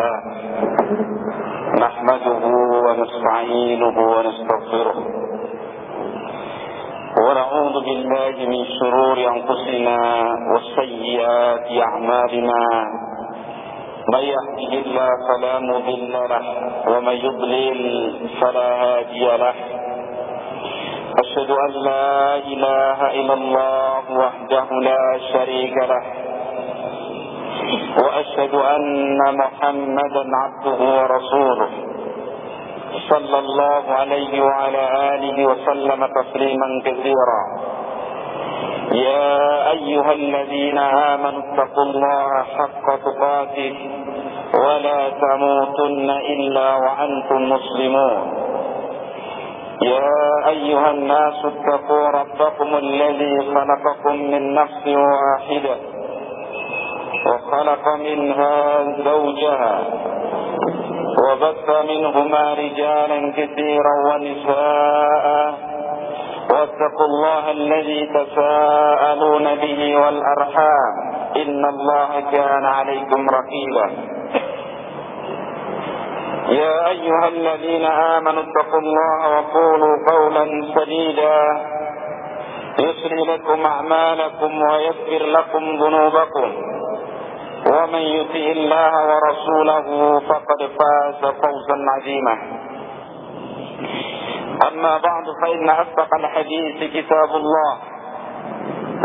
لله نحمده ونستعينه ونستغفره ونعوذ بالله من شرور أنفسنا وسيئات أعمالنا من يهده الله فلا مضل له ومن يضلل فلا هادي له أشهد أن لا إله إلا الله وحده لا شريك له وأشهد أن محمدا عبده ورسوله صلى الله عليه وعلى آله وسلم تسليما كثيرا يا أيها الذين آمنوا اتقوا الله حق تقاته ولا تموتن إلا وأنتم مسلمون يا أيها الناس اتقوا ربكم الذي خلقكم من نفس واحدة وخلق منها زوجها وبث منهما رجالا كثيرا ونساء واتقوا الله الذي تساءلون به والأرحام إن الله كان عليكم رقيبا يا أيها الذين آمنوا اتقوا الله وقولوا قولا سديدا يصلح لكم أعمالكم ويغفر لكم ذنوبكم ومن يطع الله ورسوله فقد فاز فوزا عظيما أما بعد فإن أصدق الحديث كتاب الله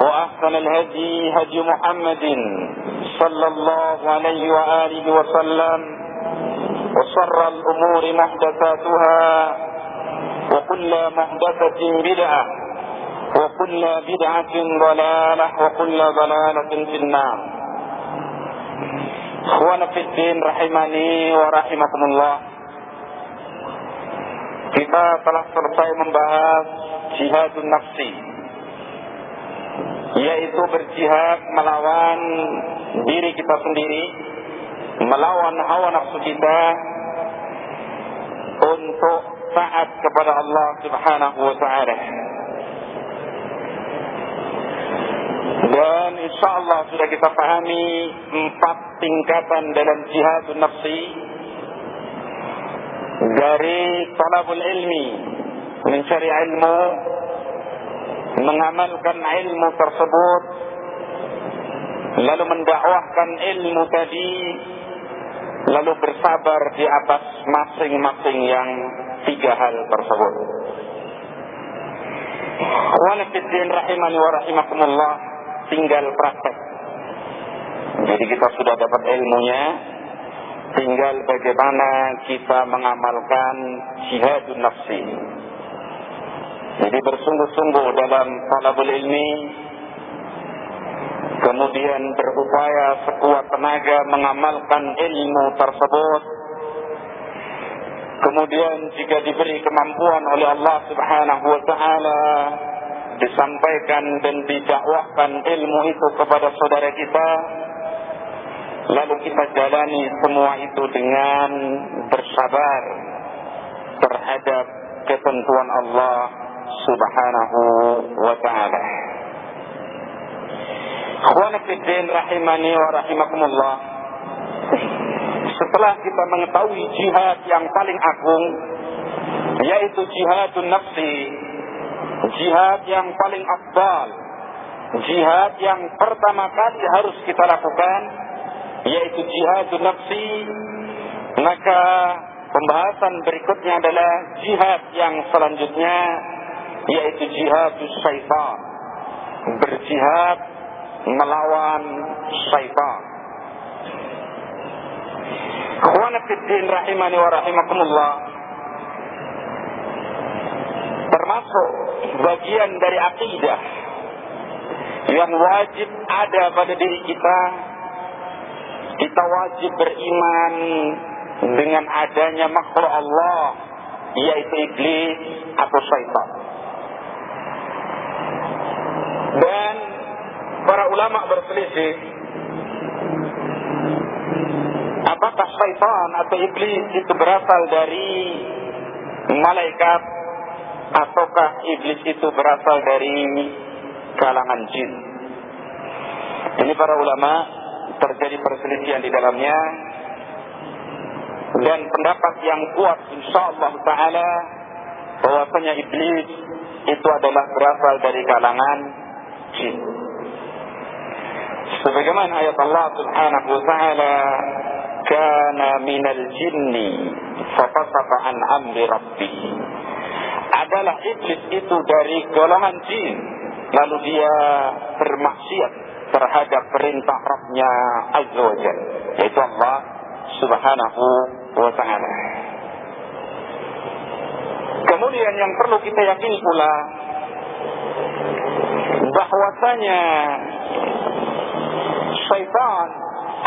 وأحسن الهدي هدي محمد صلى الله عليه وآله وسلم وشر الأمور محدثاتها وكل محدثة بدعة وكل بدعة ضلالة وكل ضلالة في النار. Ikhwan fiddin rahimani wa rahimakumullah. Kita telah selesai membahas jihadun nafsi, yaitu berjihad melawan diri kita sendiri, melawan hawa nafsu kita untuk taat kepada Allah Subhanahu wa ta'ala. Dan insyaallah sudah kita pahami 4 tingkatan dalam jihadun nafsi, dari talabul ilmi, mencari ilmu, mengamalkan ilmu tersebut, lalu mendakwahkan ilmu tadi, lalu bersabar di atas masing-masing yang 3 hal tersebut. Walafiddin rahimani wa rahimakumullah, tinggal praktek. Jadi kita sudah dapat ilmunya, tinggal bagaimana kita mengamalkan jihadun nafsi. Jadi bersungguh-sungguh dalam talabul ilmi, kemudian berupaya sekuat tenaga mengamalkan ilmu tersebut. Kemudian jika diberi kemampuan oleh Allah Subhanahu wa ta'ala, disampaikan dan didakwahkan ilmu itu kepada saudara kita, lalu kita jalani semua itu dengan bersabar terhadap ketentuan Allah Subhanahu wa ta'ala. Ikhwan fiddin rahimani wa rahimakumullah. Setelah kita mengetahui jihad yang paling agung, yaitu jihadun nafsi, jihad yang paling afdal, jihad yang pertama kali harus kita lakukan, yaitu jihadun nafsi, maka pembahasan berikutnya adalah jihad yang selanjutnya, yaitu jihadus syaitan, berjihad melawan syaitan. Ikhwan fiddin rahimani wa rahimakumullah, termasuk bagian dari akidah yang wajib ada pada diri kita, kita wajib beriman dengan adanya makhluk Allah, yaitu iblis atau syaitan. Dan para ulama berselisih, apakah syaitan atau iblis itu berasal dari malaikat ataukah iblis itu berasal dari kalangan jin. Ini para ulama terjadi perselisihan di dalamnya. Dan pendapat yang kuat insyaallah ta'ala bahwasanya iblis itu adalah berasal dari kalangan jin. Sebagaimana ayat Allah subhanahu wa ta'ala, kana minal jinni fafasaqa an amri rabbih. Adalah iblis itu dari golongan jin, lalu dia bermaksiat terhadap perintah Rabb-Nya azza wa jalla, yaitu Allah subhanahu wa ta'ala. Kemudian yang perlu kita yakini pula bahwasanya syaitan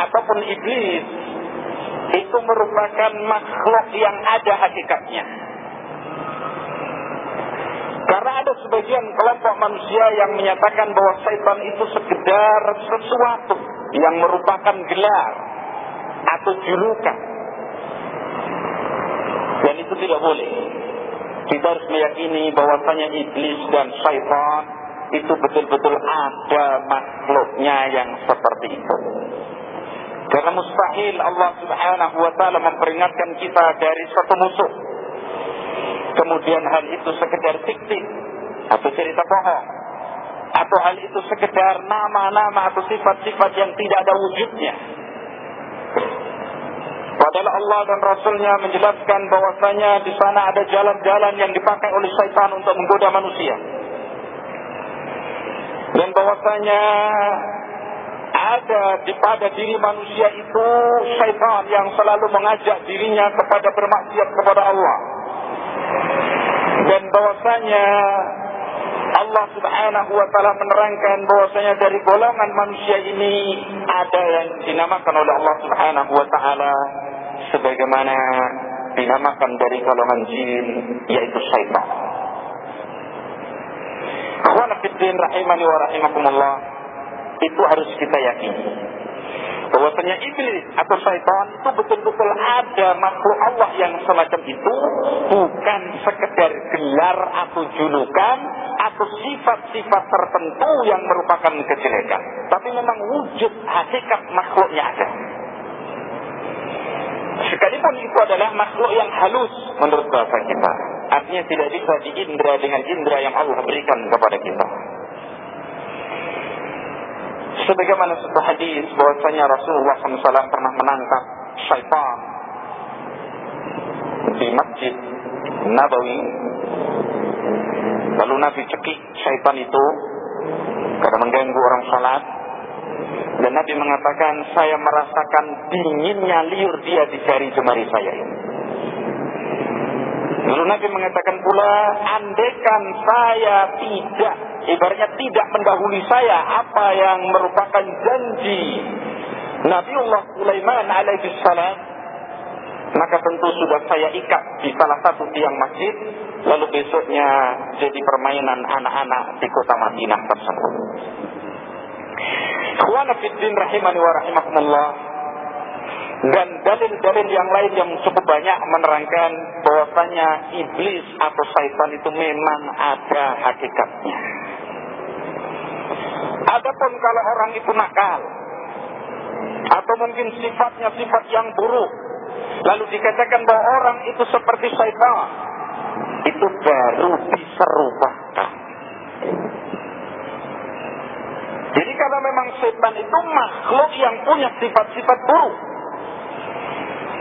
ataupun iblis itu merupakan makhluk yang ada hakikatnya. Karena ada sebagian kelompok manusia yang menyatakan bahwa syaitan itu sekedar sesuatu yang merupakan gelar atau julukan. Dan itu tidak boleh. Kita harus meyakini bahwasanya iblis dan syaitan itu betul-betul ada makhluknya yang seperti itu. Karena mustahil Allah subhanahu wa ta'ala memperingatkan kita dari satu musuh, kemudian hal itu sekedar fiktif atau cerita bohong, atau hal itu sekedar nama-nama atau sifat-sifat yang tidak ada wujudnya. Padahal Allah dan Rasulnya menjelaskan bahwasanya di sana ada jalan-jalan yang dipakai oleh syaitan untuk menggoda manusia, dan bahwasanya ada pada diri manusia itu syaitan yang selalu mengajak dirinya kepada bermaksiat kepada Allah, dan bahwasanya Allah subhanahu wa ta'ala menerangkan bahwasanya dari golongan manusia ini ada yang dinamakan oleh Allah subhanahu wa ta'ala sebagaimana dinamakan dari golongan jin, yaitu syaitan. Akhwana fiddin rahimani wa rahimakumullah, itu harus kita yakini bahwasanya iblis atau syaitan itu betul-betul ada makhluk Allah yang semacam itu, bukan sekedar gelar atau julukan atau sifat-sifat tertentu yang merupakan kejelekan, tapi memang wujud hakikat makhluknya ada. Sekalipun itu adalah makhluk yang halus menurut bahasa kita, artinya tidak bisa diindra dengan indra yang Allah berikan kepada kita. Sebagaimana sebuah hadis bahwasanya Rasulullah SAW pernah menangkap syaitan di Masjid Nabawi, lalu Nabi cekik syaitan itu karena mengganggu orang salat, dan Nabi mengatakan, saya merasakan dinginnya liur dia di jari jemari saya ini. Lalu Nabi mengatakan pula, andaikan saya tidak, ibaratnya tidak mendahului saya apa yang merupakan janji Nabiullah Sulaiman alaihi salam, maka tentu sudah saya ikat di salah satu tiang masjid, lalu besoknya jadi permainan anak-anak di kota Madinah tersebut. Ikhwana fiddin rahimani wa rahimakumullah. Dan dalil-dalil yang lain yang cukup banyak menerangkan bahwasanya iblis atau syaitan itu memang ada hakikatnya. Adapun kalau orang itu nakal atau mungkin sifatnya sifat yang buruk, lalu dikatakan bahwa orang itu seperti syaitan, itu baru diserupakan. Jadi kalau memang setan itu makhluk yang punya sifat-sifat buruk,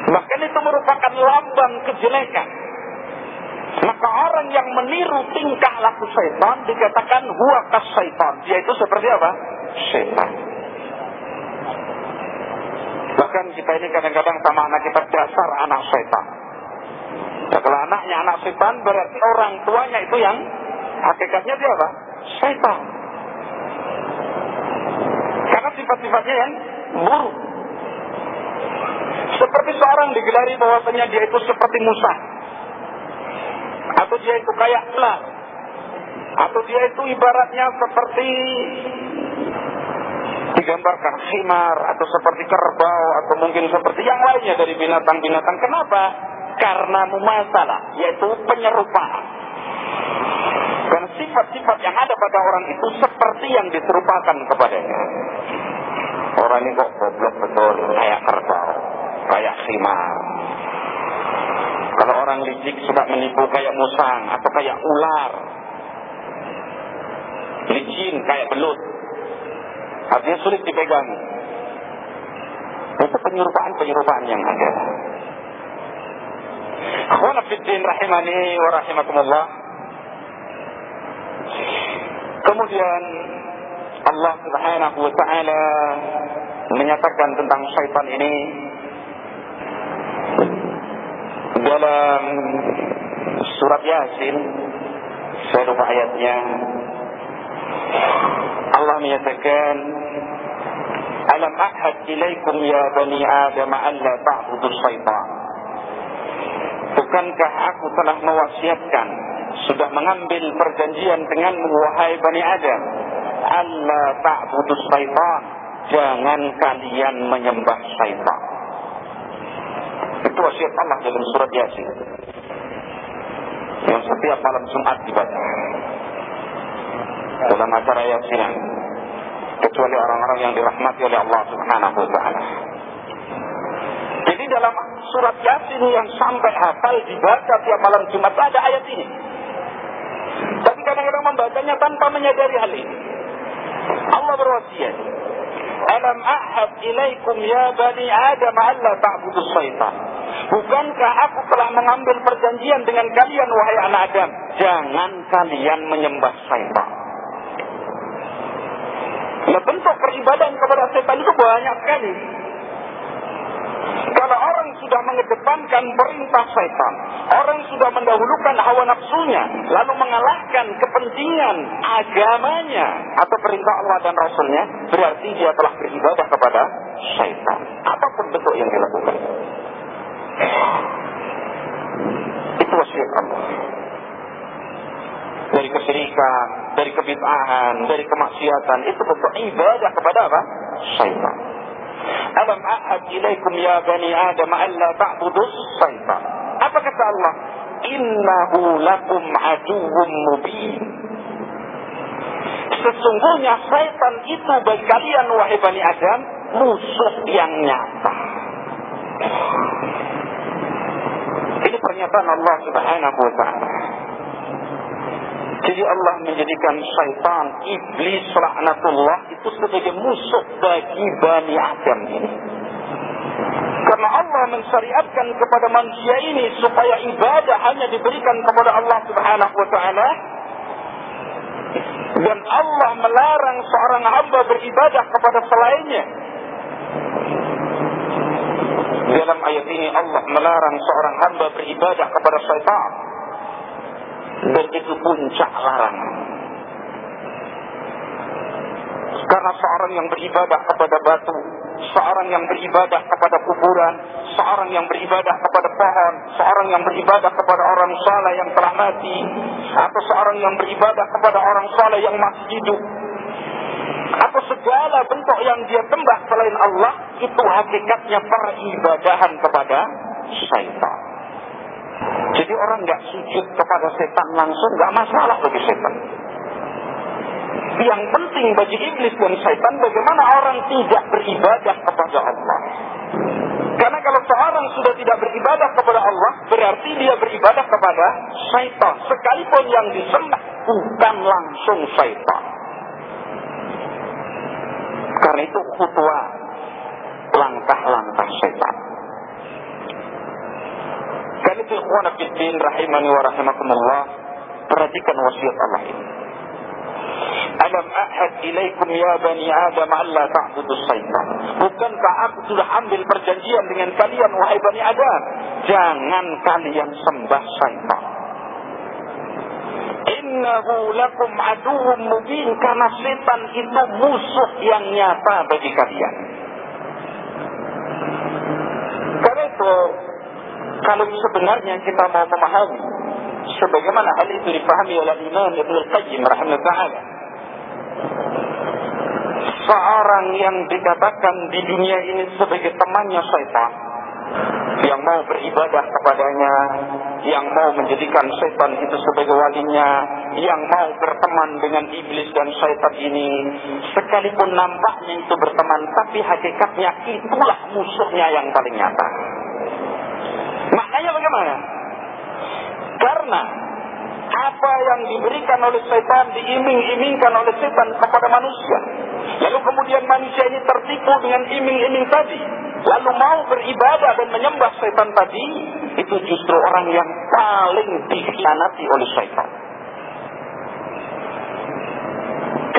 bahkan itu merupakan lambang kejelekan, maka orang yang meniru tingkah laku setan dikatakan huwa kas syaitan, dia itu seperti apa? Setan. Bahkan kita ini kadang-kadang sama anak kita, dasar anak setan. Ya, kalau anaknya anak setan, berarti orang tuanya itu yang hakikatnya dia apa? Setan. Karena sifat-sifatnya yang buruk. Seperti seorang digelari bahwasanya dia itu seperti Musa, atau dia itu kayak ular, atau dia itu ibaratnya seperti digambarkan himar, atau seperti kerbau, atau mungkin seperti yang lainnya dari binatang-binatang. Kenapa? Karena mumasalah, yaitu penyerupaan. Dan sifat-sifat yang ada pada orang itu seperti yang diserupakan kepadanya. Orang ini kok goblok betul, kayak kerbau, kayak himar, Kalau orang licik suka menipu kayak musang atau kayak ular, licin kayak belut, artinya sulit dipegang. Itu penyerupaan yang ada. Akhwana fiddin rahimani wa rahimakumullah. Kemudian Allah Subhanahu wa ta'ala menyatakan tentang syaitan ini dalam surat Yasin. Saya lupa ayatnya. Allah menyatakan, alam ahad ilaikum ya bani Adam alla ta'budus syaitan. Bukankah aku telah mewasiatkan, sudah mengambil perjanjian denganmu wahai bani Adam, alla ta'budus syaitan, jangan kalian menyembah syaitan. Itu wasiat Allah dalam surat Yasin yang setiap malam Jumat dibaca dalam acara Yasinan, kecuali orang-orang yang dirahmati oleh Allah Subhanahu wa ta'ala. Jadi dalam surat Yasin yang sampai hafal dibaca tiap malam Jumat ada ayat ini. Tapi kadang-kadang membacanya tanpa menyadari hal ini. Allah berwasiat, alam ahad ilaikum ya bani Adam alla ta'budus syaitan. Bukankah aku telah mengambil perjanjian dengan kalian wahai anak Adam, jangan kalian menyembah syaitan. Nah, bentuk peribadahan kepada setan itu banyak sekali. Kalau orang sudah mengedepankan perintah setan, orang sudah mendahulukan hawa nafsunya, lalu mengalahkan kepentingan agamanya atau perintah Allah dan Rasulnya, berarti dia telah beribadah kepada setan. Apapun bentuk yang dilakukan. Itu wasiat Allah. Dari kesyirikan, dari kebid'ahan, dari kemaksiatan, itu bentuk ibadah kepada apa? Syaitan. Alam ahad ilaikum ya bani Adam alla ta'budus syaitan. Apa kata Allah? Innahu lakum aduwwum mubin. Sesungguhnya syaitan itu bagi kalian wahai bani Adam musuh yang nyata. Ini pernyataan Allah Subhanahu wa ta'ala. Jadi Allah menjadikan syaitan, iblis, laknatullah itu sebagai musuh bagi Bani Adam ini. Karena Allah mensyariatkan kepada manusia ini supaya ibadah hanya diberikan kepada Allah Subhanahu wa ta'ala. Dan Allah melarang seorang hamba beribadah kepada selainnya. Dalam ayat ini Allah melarang seorang hamba beribadah kepada syaitan. Dan itu puncak larangan. Karena seorang yang beribadah kepada batu, seorang yang beribadah kepada kuburan, seorang yang beribadah kepada pohon, seorang yang beribadah kepada orang saleh yang telah mati, atau seorang yang beribadah kepada orang saleh yang masih hidup, atau segala bentuk yang dia sembah selain Allah, itu hakikatnya peribadahan kepada syaitan. Jadi orang nggak sujud kepada setan langsung nggak masalah bagi setan. Yang penting bagi iblis dan setan bagaimana orang tidak beribadah kepada Allah. Karena kalau seorang sudah tidak beribadah kepada Allah, berarti dia beribadah kepada syaitan. Sekalipun yang disembah bukan langsung syaitan. Karena itu khutwah, langkah-langkah syaitan. Karena itu ikhwan fiddin rahimani wa rahimakumullah, perhatikan wasiat Allah ini. Alam ahad ilaikum ya bani Adam alla ta'budus syaitan. Bukankah aku sudah ambil perjanjian dengan kalian wahai bani Adam, jangan kalian sembah syaitan. Innahu lakum aduwwum mubin, karena setan itu musuh yang nyata bagi kalian. Karena itu kalau sebenarnya kita mau memahami sebagaimana hal itu dipahami oleh Imam Ibnu Al-Qayyim rahimahullah ta'ala, seorang yang dikatakan di dunia ini sebagai temannya syaitan, yang mau beribadah kepadanya, yang mau menjadikan syaitan itu sebagai walinya, yang mau berteman dengan iblis dan syaitan ini, sekalipun nampaknya itu berteman, tapi hakikatnya itulah musuhnya yang paling nyata. Maknanya bagaimana? Karena apa yang diberikan oleh setan, diiming-imingkan oleh setan kepada manusia. Lalu kemudian manusia ini tertipu dengan iming-iming tadi, lalu mau beribadah dan menyembah setan tadi, itu justru orang yang paling dikhianati oleh setan.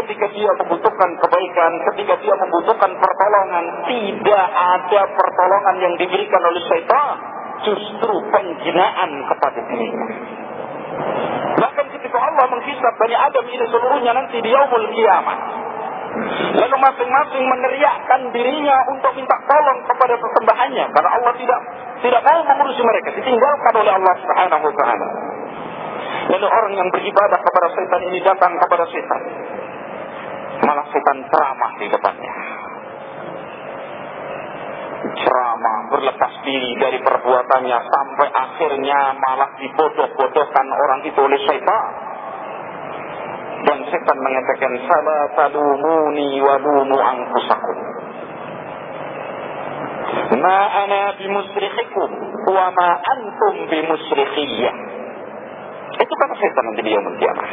Ketika dia membutuhkan kebaikan, ketika dia membutuhkan pertolongan, tidak ada pertolongan yang diberikan oleh setan, justru penghinaan kepada dirinya. Bahkan ketika Allah menghisab Bani Adam ini seluruhnya nanti di yaumul qiyamah, lalu masing-masing meneriakkan dirinya untuk minta tolong kepada sesembahannya, karena Allah tidak mau mengurusi mereka, ditinggalkan oleh Allah Subhanahu wa taala. Lalu orang yang beribadah kepada setan ini datang kepada setan, malah setan ceramah di depannya. Ceramah, berlepas diri dari perbuatannya, sampai akhirnya malah dibodoh-bodohkan orang itu oleh setan. Dan setan mengatakan, "Fala talumuni wa lumu anfusakum. Ma ana bimusrikhikum wa ma antum bimusrikhiyya." Itu kata setan nanti di yaumul qiyamah.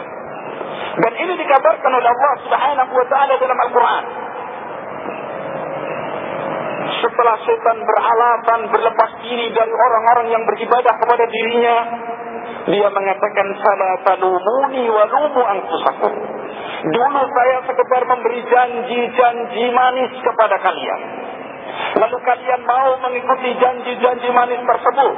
Dan ini dikabarkan oleh Allah Subhanahu wa taala dalam Al-Qur'an. Setelah setan beralasan berlepas diri dari orang-orang yang beribadah kepada dirinya, dia mengatakan, "Fala talumuni wa lumu anfusakum." Dulu saya sekedar memberi janji-janji manis kepada kalian, lalu kalian mau mengikuti janji-janji manis tersebut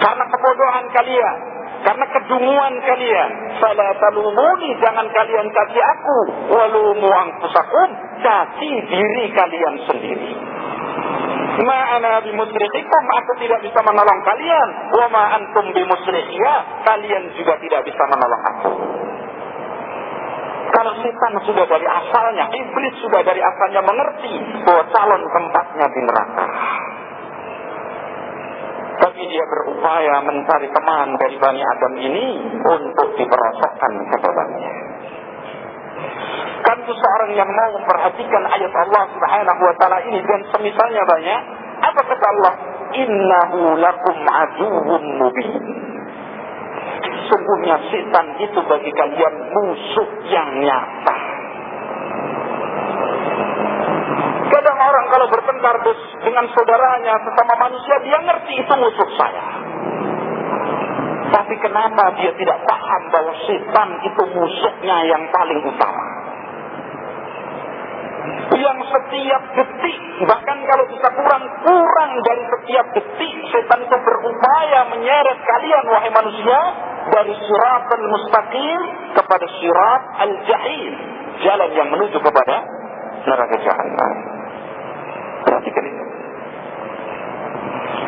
karena kebodohan kalian, karena kedunguan kalian. "Fala talumuni," jangan kalian caci aku, "wa lumu anfusakum," caci diri kalian sendiri. "Ma ana bimusrikhikum," aku tidak bisa menolong kalian. "Wa ma antum bimusrikhiyya," kalian juga tidak bisa menolong aku. Kalau setan sudah dari asalnya, iblis sudah dari asalnya mengerti bahwa calon tempatnya di neraka, tapi dia berupaya mencari teman dari Bani Adam ini untuk diperosokkan ke dalamnya. Kan seseorang yang mau memperhatikan ayat Allah Subhanahu wa taala ini dan semisalnya banyak, apa kata Allah? "Innahu lakum aduwwun mubin." Sungguhnya setan itu bagi kalian musuh yang nyata. Kadang orang kalau bertengkar dengan saudaranya sesama manusia, dia ngerti itu musuh saya. Tapi kenapa dia tidak paham bahwa setan itu musuhnya yang paling utama, yang setiap detik, bahkan kalau bisa kurang dari setiap detik, setan itu berupaya menyeret kalian, wahai manusia, dari siratal mustaqim kepada sirat al-jahim, jalan yang menuju kepada neraka jahannam. Perhatikan itu.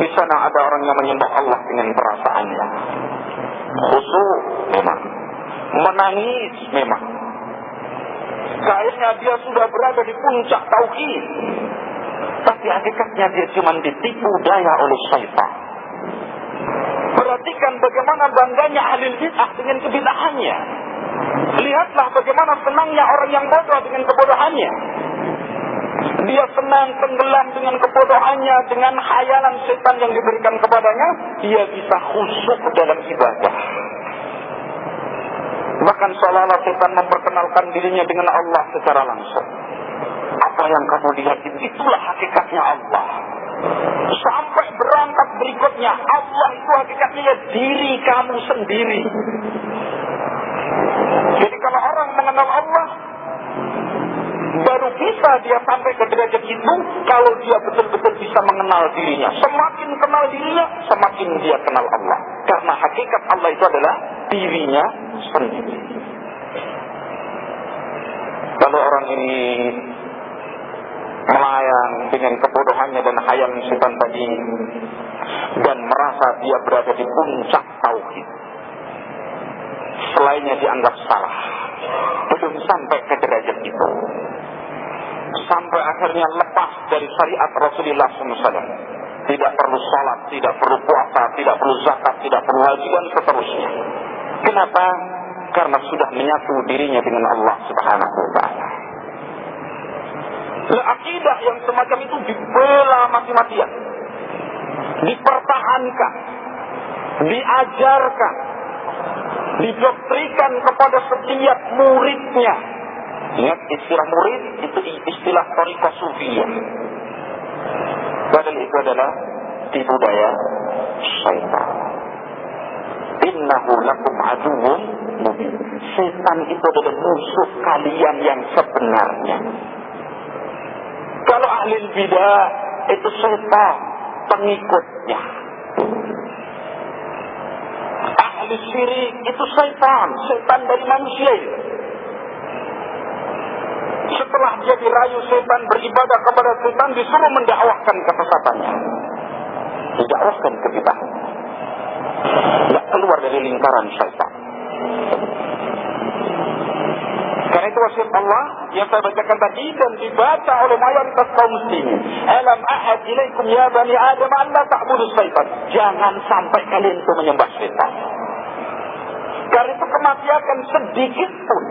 Di sana ada orang yang menyembah Allah dengan perasaannya, khusyuk memang, menangis memang, kayaknya dia sudah berada di puncak tauhid, tapi hakikatnya dia cuma ditipu daya oleh syaitan. Perhatikan bagaimana bangganya ahli bid'ah dengan kebid'ahannya. Lihatlah bagaimana senangnya orang yang bodoh dengan kebodohannya. Dia senang tenggelam dengan kebodohannya, dengan khayalan setan yang diberikan kepadanya, dia bisa khusyuk dalam ibadah. Bahkan seolah-olah setan memperkenalkan dirinya dengan Allah secara langsung. Apa yang kamu lihat itulah hakikatnya Allah. Sampai berangkat berikutnya, Allah itu hakikatnya ya diri kamu sendiri. Jadi kalau orang mengenal Allah, baru bisa dia sampai ke derajat itu kalau dia betul-betul bisa mengenal dirinya. Semakin kenal dirinya, semakin dia kenal Allah. Karena hakikat Allah itu adalah dirinya sendiri. Kalau orang ini melayang dengan kebodohannya dan khayal setan tadi, dan merasa dia berada di puncak tauhid, selainnya dianggap salah, belum sampai ke derajat itu, sampai akhirnya lepas dari syariat Rasulullah SAW, tidak perlu salat, tidak perlu puasa, tidak perlu zakat, tidak perlu haji dan seterusnya. Kenapa? Karena sudah menyatu dirinya dengan Allah Subhanahu wa taala. Akidah yang semacam itu dibela mati-matian, dipertahankan, diajarkan, didoktrikan kepada setiap muridnya. Ingat, istilah murid itu istilah thariqah sufiyah. Padahal itu adalah tipu daya syaitan. Innahu lakum aduwwun mubin. Setan itu adalah musuh kalian yang sebenarnya. Kalau ahli bidah itu setan pengikutnya. Ahli syirik itu setan dari manusia itu. Setelah dia dirayu setan beribadah kepada setan, disuruh mendakwahkan kesesatannya. Didakwahkan ke kita. Tidak keluar dari lingkaran syaitan. Karena itu wasiat Allah yang saya bacakan tadi dan dibaca oleh mayoritas kaum muslimin. Alam ahad ilaikum ya bani Adam an la ta'budu syaitan. Jangan sampai kalian itu menyembah syaitan. Karena itu kemaksiatan sedikit pun,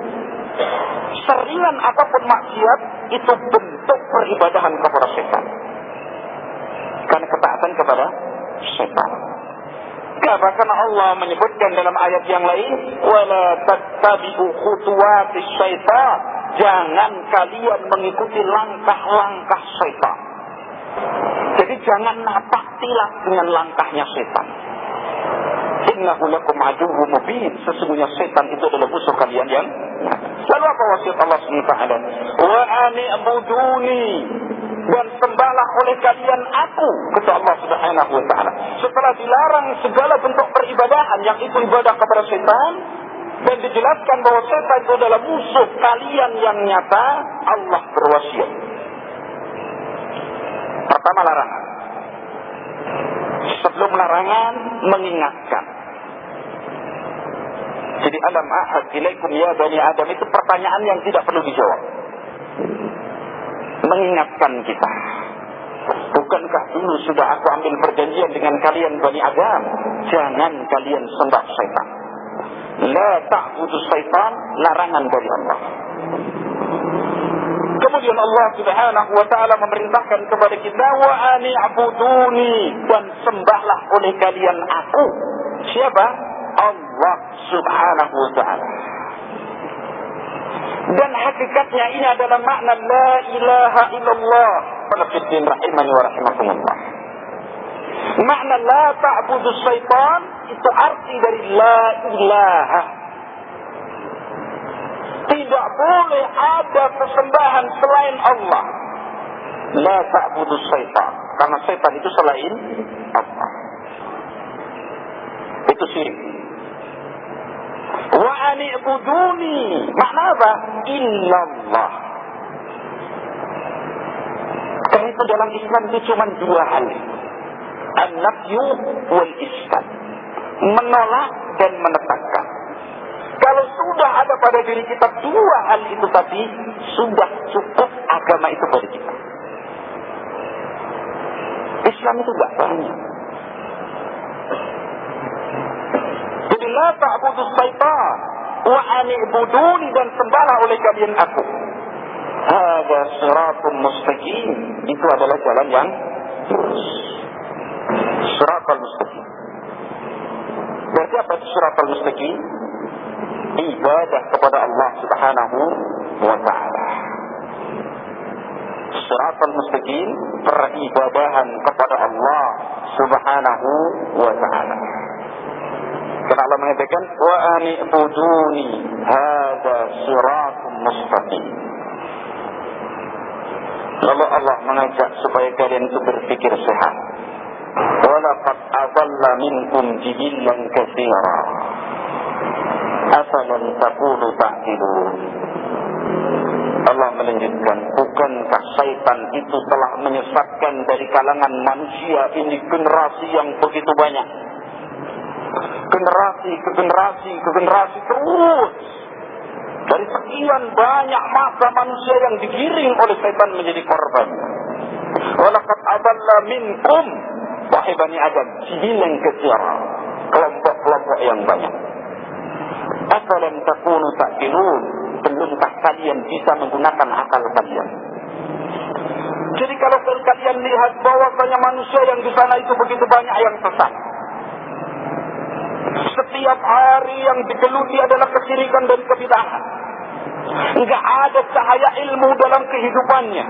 seringan apapun maksiat, itu bentuk peribadahan kepada syaitan. Karena ketaatan kepada syaitan. Bahkan Allah menyebutkan dalam ayat yang lain, wala tattabi'u khutuwatis syaitan. Jangan kalian mengikuti langkah-langkah syaitan. Jadi jangan napak tilas dengan langkahnya syaitan. Innahu lakum aduwwun mubin. Sesungguhnya setan itu adalah musuh kalian yang lalu apa wasiat Allah SWT? Wa ani'buduni, dan sembahlah oleh kalian aku, kata Allah Subhanahu wa taala. Setelah dilarang segala bentuk peribadahan yang itu ibadah kepada setan, dan dijelaskan bahwa setan itu adalah musuh kalian yang nyata, Allah berwasiat. Pertama, larangan. Sebelum larangan, mengingatkan. Jadi alam ahad ilaikum ya bani Adam itu pertanyaan yang tidak perlu dijawab. Mengingatkan kita. Bukankah dulu sudah aku ambil perjanjian dengan kalian bani Adam? Jangan kalian sembah syaitan. La ta'budu syaitan, larangan dari Allah. Kemudian Allah Subhanahu wa taala memerintahkan kepada kita wa ani'buduni, dan sembahlah oleh kalian aku. Siapa? Allah Subhanahu wa taala. Dan hakikatnya ini adalah makna la ilaha illallah. Penafsirin rahimani wa rahimakumullah. Makna la ta'budu syaitan itu arti dari la ilaha. Tidak boleh ada persembahan selain Allah. La ta'budu syaitan. Karena syaitan itu selain Allah. Itu syirik. Wa ani'buduni. Makna apa? Illallah. Karena itu dalam Islam itu cuma dua hal. An-nafyu wal isbat. Menolak dan menetapkan. Kalau sudah ada pada diri kita dua hal itu tadi, sudah cukup agama itu bagi kita. Islam itu tidak banyak. Jadi la ta'budu syaitan wa ani'buduni, dan sembahlah oleh kalian aku. Hadza shiratul mustaqim. Itu adalah jalan yang lurus. Shiratul mustaqim. Berarti apa itu shiratul mustaqim? Ibadah kepada Allah Subhanahu wa ta'ala. Shiratul mustaqim, peribadahan kepada Allah Subhanahu wa ta'ala. Karena Allah mengatakan wa ani'buduni hadza shiratul mustaqim. Lalu Allah mengajak supaya kalian itu berpikir sehat. Wa laqad adalla minkum jibillan katsira. Afalan taqulu ta'qilun. Allah melanjutkan, bukankah syaitan itu telah menyesatkan dari kalangan manusia ini generasi yang begitu banyak. Generasi ke generasi terus. Dari sekian banyak masa manusia yang digiring oleh setan menjadi korban. Walaqad adalla minkum, wahai bani Adam, jibilan katsira, kelompok-kelompok yang banyak. Afalam takunu ta'qilun, belumkah kalian bisa menggunakan akal kalian? Jadi kalau kalian lihat bahwasanya manusia yang di sana itu begitu banyak yang sesat, Setiap hari yang digeluti adalah kesyirikan dan kebid'ahan. Enggak ada cahaya ilmu dalam kehidupannya.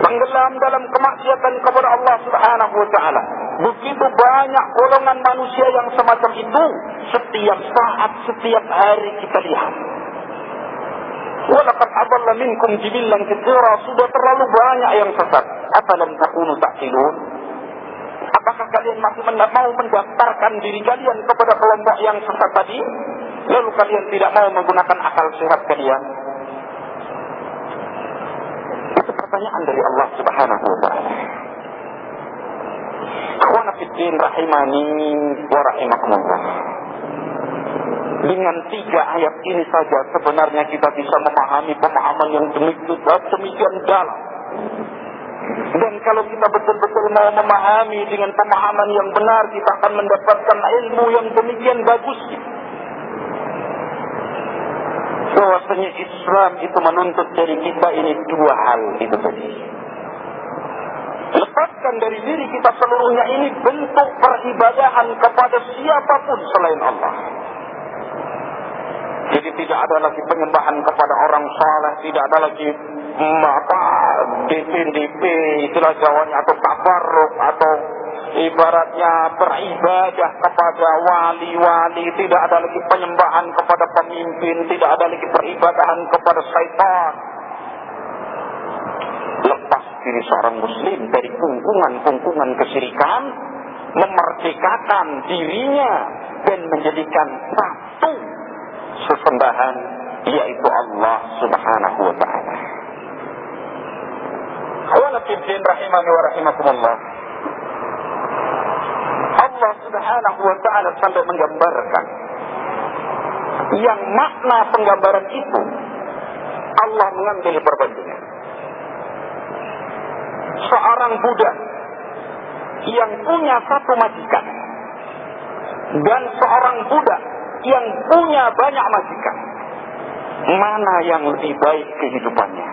Tenggelam dalam kemaksiatan kepada Allah Subhanahu wa taala. Begitu banyak golongan manusia yang semacam itu. Setiap saat, setiap hari kita lihat. Walaqad adalla minkum jibillan katsira, sudah terlalu banyak yang sesat. Afalam takunu ta'qilun? Apakah kalian masih mau mendaftarkan diri kalian kepada kelompok yang sesat tadi? Lalu kalian tidak mau menggunakan akal sehat kalian? Itu pertanyaan dari Allah Subhanahu wa taala. Akhwana fiddin rahimani wa rahimakumullah. Dengan 3 ayat ini saja sebenarnya kita bisa memahami pemahaman yang demikian dalam. Dan kalau kita betul-betul mau memahami dengan pemahaman yang benar, kita akan mendapatkan ilmu yang demikian bagus. Bahwasanya Islam itu menuntut dari kita ini 2 hal itu tadi. Lepaskan dari diri kita seluruhnya ini bentuk peribadahan kepada siapapun selain Allah. Jadi tidak ada lagi penyembahan kepada orang saleh, tidak ada lagi DP, itulah jawanya, atau tabarruk, atau ibaratnya beribadah kepada wali-wali, tidak ada lagi penyembahan kepada pemimpin, tidak ada lagi peribadahan kepada syaitan. Lepas diri seorang muslim dari kungkungan kesyirikan, memerdekakan dirinya dan menjadikan satu sesembahan, yaitu Allah Subhanahu wa ta'ala. Khawanafiddin rahimani wa rahimakumullah. Allah Subhanahu wa ta'ala sampai menggambarkan yang makna penggambaran itu Allah mengambil perbandingan. Seorang budak yang punya satu majikan dan seorang budak yang punya banyak majikan, mana yang lebih baik kehidupannya?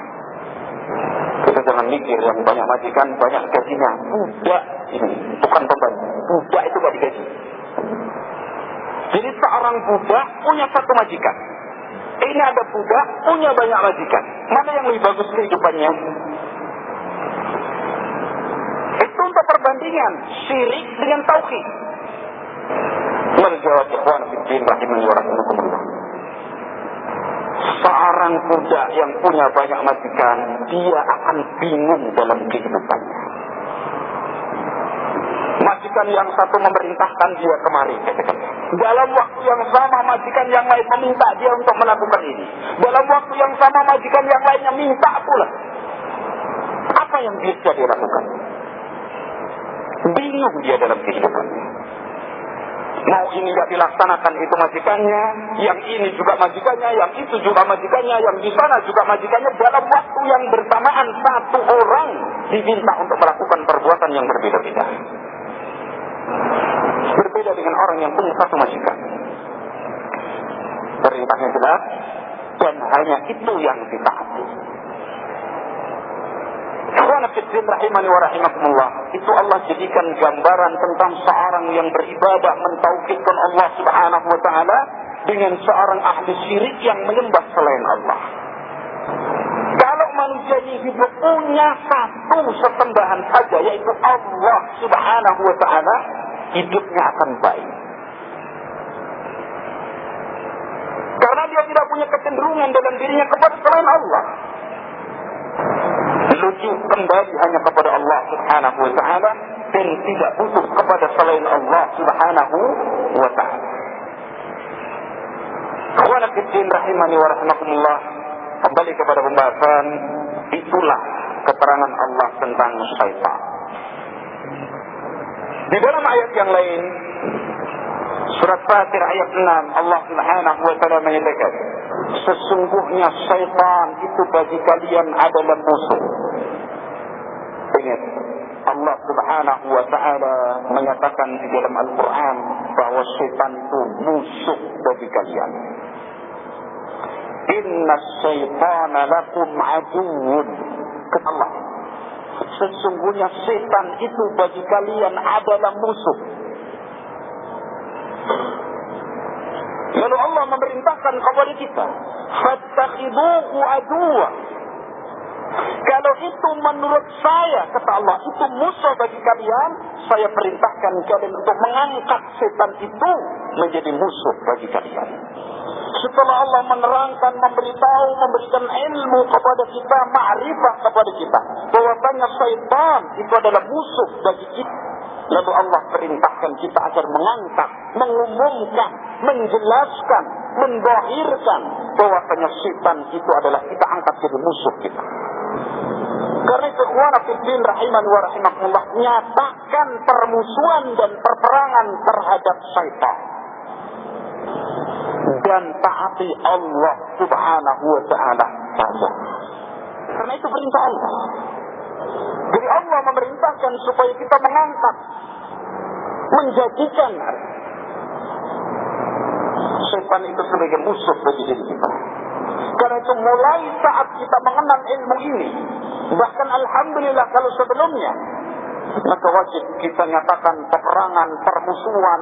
Kita jangan mikir yang banyak majikan banyak gajinya. Budak ini bukan beban, budak itu gak digaji. Jadi seorang budak punya satu majikan, ini ada budak punya banyak majikan, mana yang lebih bagus kehidupannya? Itu untuk perbandingan syirik dengan tauhid. Menjawab ikhwan fiddin rahimani wa rahimakumullah. Seorang budak yang punya banyak majikan, dia akan bingung dalam kehidupannya. Majikan yang satu memerintahkan dia kemari, dalam waktu yang sama majikan yang lain meminta dia untuk melakukan ini. Dalam waktu yang sama majikan yang lainnya minta pula. Apa yang bisa dia lakukan? Bingung dia dalam kehidupannya. Mau ini tidak dilaksanakan, itu majikannya, yang ini juga majikannya, yang itu juga majikannya, yang di sana juga majikannya. Dalam waktu yang bersamaan satu orang diminta untuk melakukan perbuatan yang berbeda-beda. Berbeda dengan orang yang punya satu majikan. Perintahnya jelas dan hanya itu yang ditaati. Rahimani wa rahimakumullah. Itu Allah jadikan gambaran tentang seorang yang beribadah mentauhidkan Allah Subhanahu wa ta'ala dengan seorang ahli syirik yang menyembah selain Allah. Kalau manusia ini hidup punya satu sesembahan saja, yaitu Allah Subhanahu wa ta'ala, hidupnya akan baik. Karena dia tidak punya kecenderungan dalam dirinya kepada selain Allah. Lucu kembali hanya kepada Allah Subhanahu wa ta'ala dan tidak butuh kepada selain Allah Subhanahu wa ta'ala. Akhwana fiddin rahimani wa rahimakumullah. Kembali kepada pembahasan, itulah keterangan Allah tentang syaitan. Di dalam ayat yang lain, surat Fatir ayat 6, Allah Subhanahu wa ta'ala menyatakan, sesungguhnya syaitan itu bagi kalian adalah musuh. Ingat, Allah Subhanahu wa ta'ala menyatakan di dalam Al-Quran bahwa syaitan itu musuh bagi kalian. Inna syaitana lakum aduun. Kata Allah, sesungguhnya syaitan itu bagi kalian adalah musuh. Lalu Allah memerintahkan kepada kita, "Fattakhiduhu aduwwa." Kalau itu menurut saya, kata Allah, itu musuh bagi kalian, saya perintahkan kalian untuk mengangkat setan itu menjadi musuh bagi kalian. Setelah Allah menerangkan, memberitahu, memberikan ilmu kepada kita, ma'rifah kepada kita, bahwasanya syaitan itu adalah musuh bagi kita, lalu Allah perintahkan kita agar mengangkat, mengumumkan, menjelaskan, mendahirkan bahwasanya syaitan itu adalah kita angkat jadi musuh kita. Karena itu ikhwana fiddin rahimani wa rahimakumullah, nyatakan permusuhan dan perperangan terhadap syaitan dan taati Allah subhanahu wa ta'ala saja. Karena itu perintah Allah. Jadi Allah memerintahkan supaya kita mengangkat, menjadikan syaitan itu sebagai musuh bagi diri kita. Karena itu mulai saat kita mengenal ilmu ini, bahkan alhamdulillah kalau sebelumnya, maka wajib kita nyatakan peperangan, permusuhan,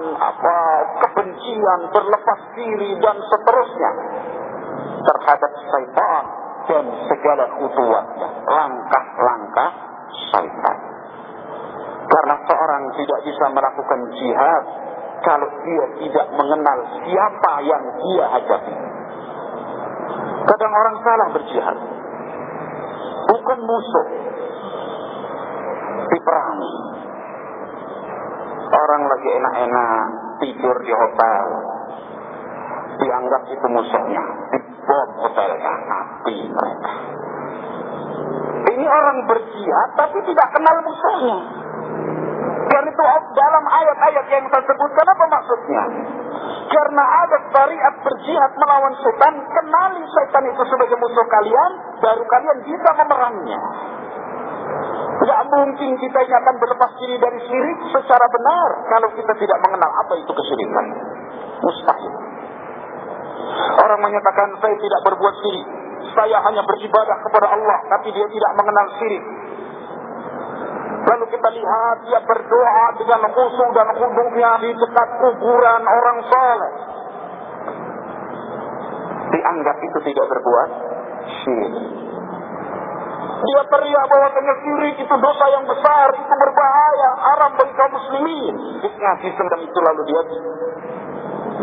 kebencian, berlepas diri dan seterusnya terhadap syaitan dan segala khutuwatnya, langkah-langkah syaitan. Karena seorang tidak bisa melakukan jihad kalau dia tidak mengenal siapa yang dia hadapi. Kadang orang salah berjihad, bukan musuh diperangi. Orang lagi enak-enak tidur di hotel, dianggap itu musuhnya, dibom hotelnya, mati mereka. Ini orang berjihad tapi tidak kenal musuhnya. Karena itu dalam ayat-ayat yang saya sebutkan, apa maksudnya? Karena ada syariat berjihad melawan setan, kenali setan itu sebagai musuh kalian, baru kalian bisa memeranginya. Tidak mungkin kita ini akan berlepas diri dari syirik secara benar kalau kita tidak mengenal apa itu kesyirikan. Mustahil. Orang menyatakan saya tidak berbuat syirik, saya hanya beribadah kepada Allah, tapi dia tidak mengenal syirik. Lalu kita lihat dia berdoa dengan khusyuk dan khudunya di dekat kuburan orang saleh, dianggap itu tidak berbuat syirik. Dia teriak bahwa syirik itu dosa yang besar, itu berbahaya, haram bagi kaum muslimin. Ngaji tentang itu lalu dia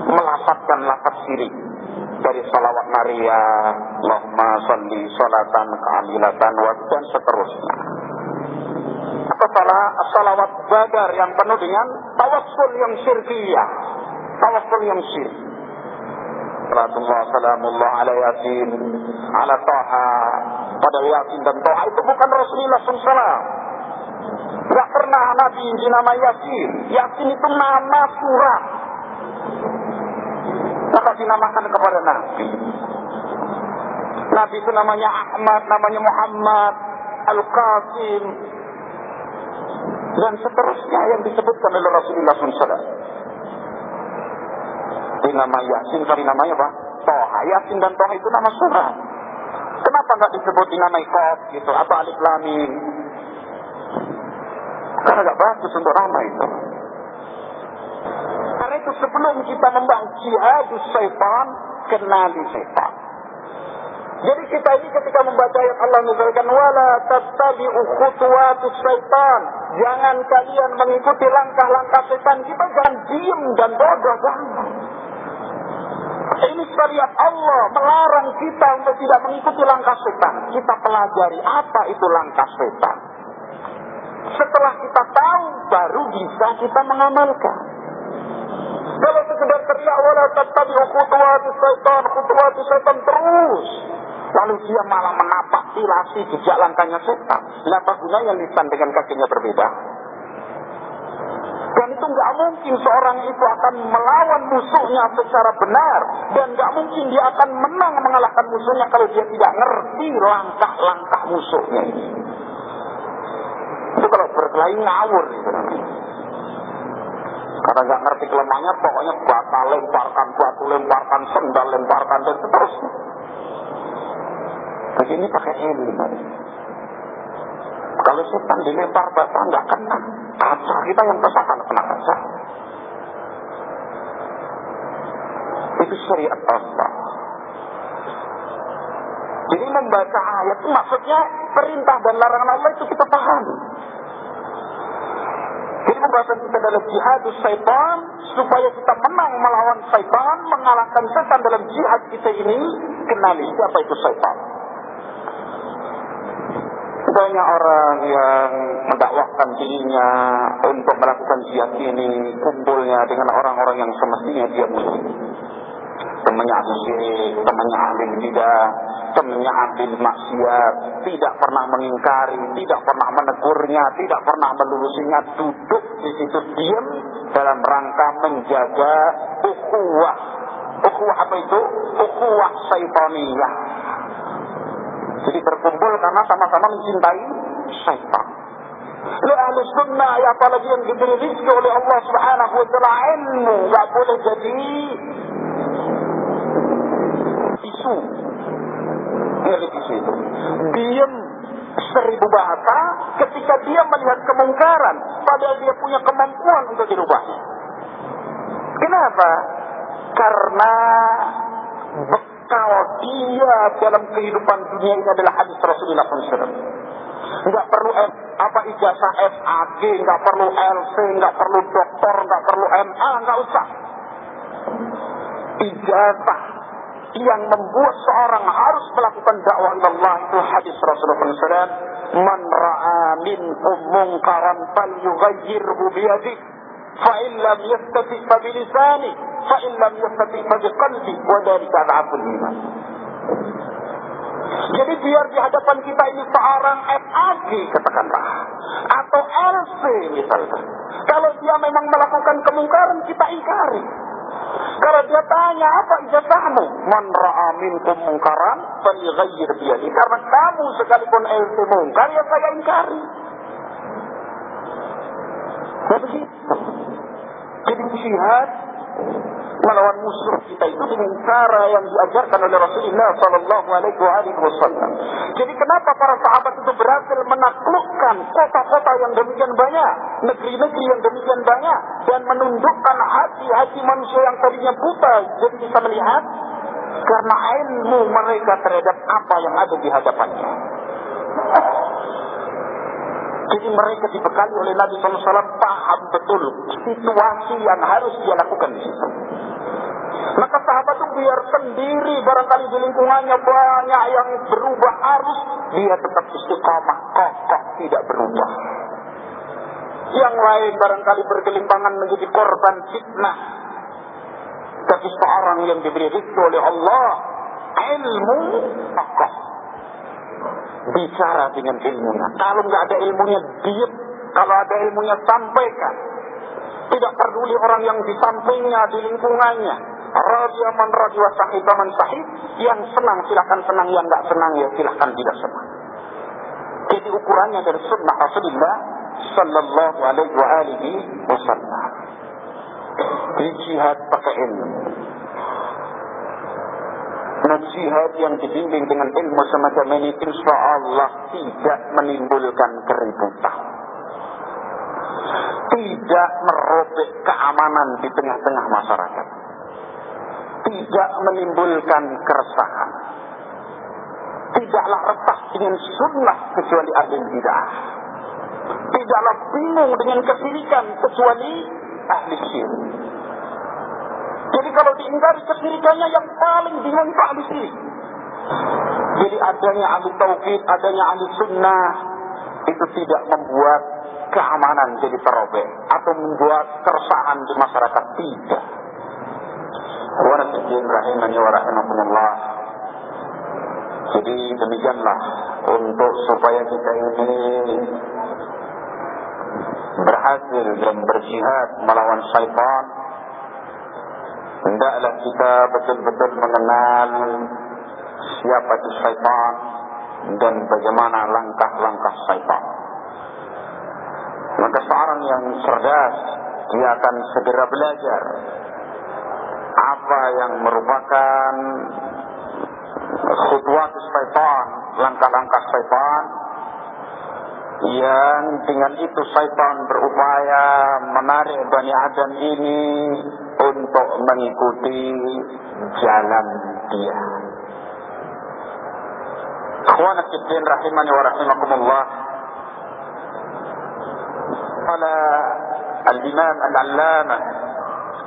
melafazkan lafaz syirik dari salawat Maria, Allahumma sholli sholatan kamilatan wa dan seterusnya. Atau salawat badar yang penuh dengan tawassul yang syirkiyah, tawassul yang syirik. Salatullah salamullah ala yasin ala taha. Pada Yasin dan Toha itu bukan Rasulullah SAW. Tidak pernah Nabi dinama Yasin. Yasin itu nama surat, maka dinamakan kepada Nabi. Nabi itu namanya Ahmad, namanya Muhammad, Al-Qasim, dan seterusnya yang disebutkan oleh Rasulullah SAW. Dinama Yasin, kali namanya apa? Toha. Yasin dan Toha itu nama surat. Kenapa nggak disebut dinamai Qaf gitu atau Alif Lam Mim? Karena nggak bagus untuk nama itu. Karena itu sebelum kita membahas jihadus syaitan, kenali syaitan. Jadi kita ini ketika membaca ayat Allah misalkan wala tattabi'u khutuwatus syaitan, jangan kalian mengikuti langkah-langkah syaitan, kita jangan diem dan bodoh, jangan. Ini syariat Allah melarang kita untuk tidak mengikuti langkah setan. Kita pelajari apa itu langkah setan. Setelah kita tahu, baru bisa kita mengamalkan. Kalau sekedar teriak wala tattabi'u khutuwatus syaitan terus, lalu dia malah menapak tilasi jejak langkahnya setan. Apa gunanya lisan dengan kakinya berbeda? Dan itu nggak mungkin seorang itu akan melawan musuhnya secara benar, dan nggak mungkin dia akan menang mengalahkan musuhnya kalau dia tidak ngerti langkah-langkah musuhnya ini. Itu kalau berkelahi ngawur itu namanya. Karena nggak ngerti kelemahannya, pokoknya bata lemparkan, batu lemparkan, sendal lemparkan dan seterusnya. Begini pakai ilmu. Kalau setan dilempar bata nggak kena, kaca kita yang besar kena kaca. itu syariat Allah. Jadi membaca ayat itu maksudnya perintah dan larangan Allah itu kita paham. Jadi pembahasan kita adalah jihadus syaitan, supaya kita menang melawan syaitan, mengalahkan setan dalam jihad kita ini. Kenali siapa itu syaitan. Banyak orang yang mendakwahkan dirinya untuk melakukan jihad ini, kumpulnya dengan orang-orang yang semestinya dia muslim. Temannya ahli syirik, temannya ahli bidah, temannya ahli maksiat, tidak pernah mengingkari, tidak pernah menegurnya, tidak pernah melurusinya, duduk di situ diam dalam rangka menjaga ukhuwah. Ukhuwah apa itu? Ukhuwah syaitaniyah. Jadi berkumpul karena sama-sama mencintai syaitan. Lu ahli sunnah, ya apalagi yang diberi rizki oleh Allah subhanahu wa ta'ala, ilmu gak boleh jadi isu. Isu itu diam 1000 bahasa ketika dia melihat kemungkaran, padahal dia punya kemampuan untuk dirubahnya. Kenapa? Karena bekal dia dalam kehidupan dunia ini adalah hadis Rasulullah SAW. Enggak perlu ijazah FAG, enggak perlu LC, enggak perlu doktor, enggak perlu MA, enggak usah. Ijazah yang membuat seorang harus melakukan dakwah ilallah itu hadis Rasulullah SAW. Man ra'a minkum munkaran falyughayyirhu biyadihi, fa in lam yastati fa bilisanihi, fa in lam yastati fa biqalbihi, wa dzalika ad'aful iman. Jadi biar di hadapan kita ini seorang FAG katakanlah, atau LC misalnya, kalau dia memang melakukan kemungkaran, kita ingkari. Kalau dia tanya, apa ijazahmu? Man ra'a minkum mungkaran falyughayyir biyadihi. Karena kamu sekalipun LC mungkar, ya saya ingkari. Ya begitu. Jadi jihad melawan musuh kita itu dengan cara yang diajarkan oleh Rasulullah Sallallahu Alaihi Wasallam. Jadi kenapa para sahabat itu berhasil menaklukkan kota-kota yang demikian banyak, negeri-negeri yang demikian banyak, dan menundukkan hati-hati manusia yang tadinya buta jadi bisa melihat? Karena ilmu mereka terhadap apa yang ada di hadapannya. Jadi mereka dibekali oleh Nabi SAW paham betul situasi yang harus dia lakukan di situ. Maka sahabat itu biar sendiri barangkali di lingkungannya banyak yang berubah arus, dia tetap istiqamah, kokoh, tidak berubah. Yang lain barangkali bergelimpangan menjadi korban fitnah. Tapi seorang yang diberi rizki oleh Allah, ilmu, kokoh. Bicara dengan ilmunya. Kalau nggak ada ilmunya, diam. Kalau ada ilmunya, sampaikan. Tidak peduli orang yang di sampingnya, di lingkungannya. Radiyah man radiyah, sahibah man sahib. Yang senang silahkan senang, yang nggak senang ya silahkan tidak senang. Jadi ukurannya dari sunnah Rasulullah Sallallahu Alaihi Wasallam. Di jihad pakai ilmu. Nah, jihad yang dibimbing dengan ilmu semacam ini insya Allah tidak menimbulkan keributan, tidak merobek keamanan di tengah-tengah masyarakat, tidak menimbulkan keresahan, tidaklah resah dengan sunnah kecuali ahli bidah, tidaklah bingung dengan kesyirikan kecuali ahli syirik. Jadi kalau diingkari kesyirikannya, yang paling bingung itu ahli syirik. Jadi adanya ahli tauhid, adanya ahli sunnah, itu tidak membuat keamanan jadi terobek atau membuat keresahan di masyarakat, tidak. Warahmatullahi rahimani wa rahimakumullah. Jadi demikianlah untuk supaya kita ini berhasil dalam berjihad melawan syaitan, hendaklah kita betul-betul mengenal siapa itu syaitan dan bagaimana langkah-langkah syaitan. Maka seorang yang cerdas, dia akan segera belajar apa yang merupakan khutwat syaitan, langkah-langkah syaitan, yang dengan itu syaitan berupaya menarik Bani Adam ini untuk mengikuti jalan dia. Ikhwana fiddin rahimani wa rahimakumullah. Qala al-Imam al-Allamah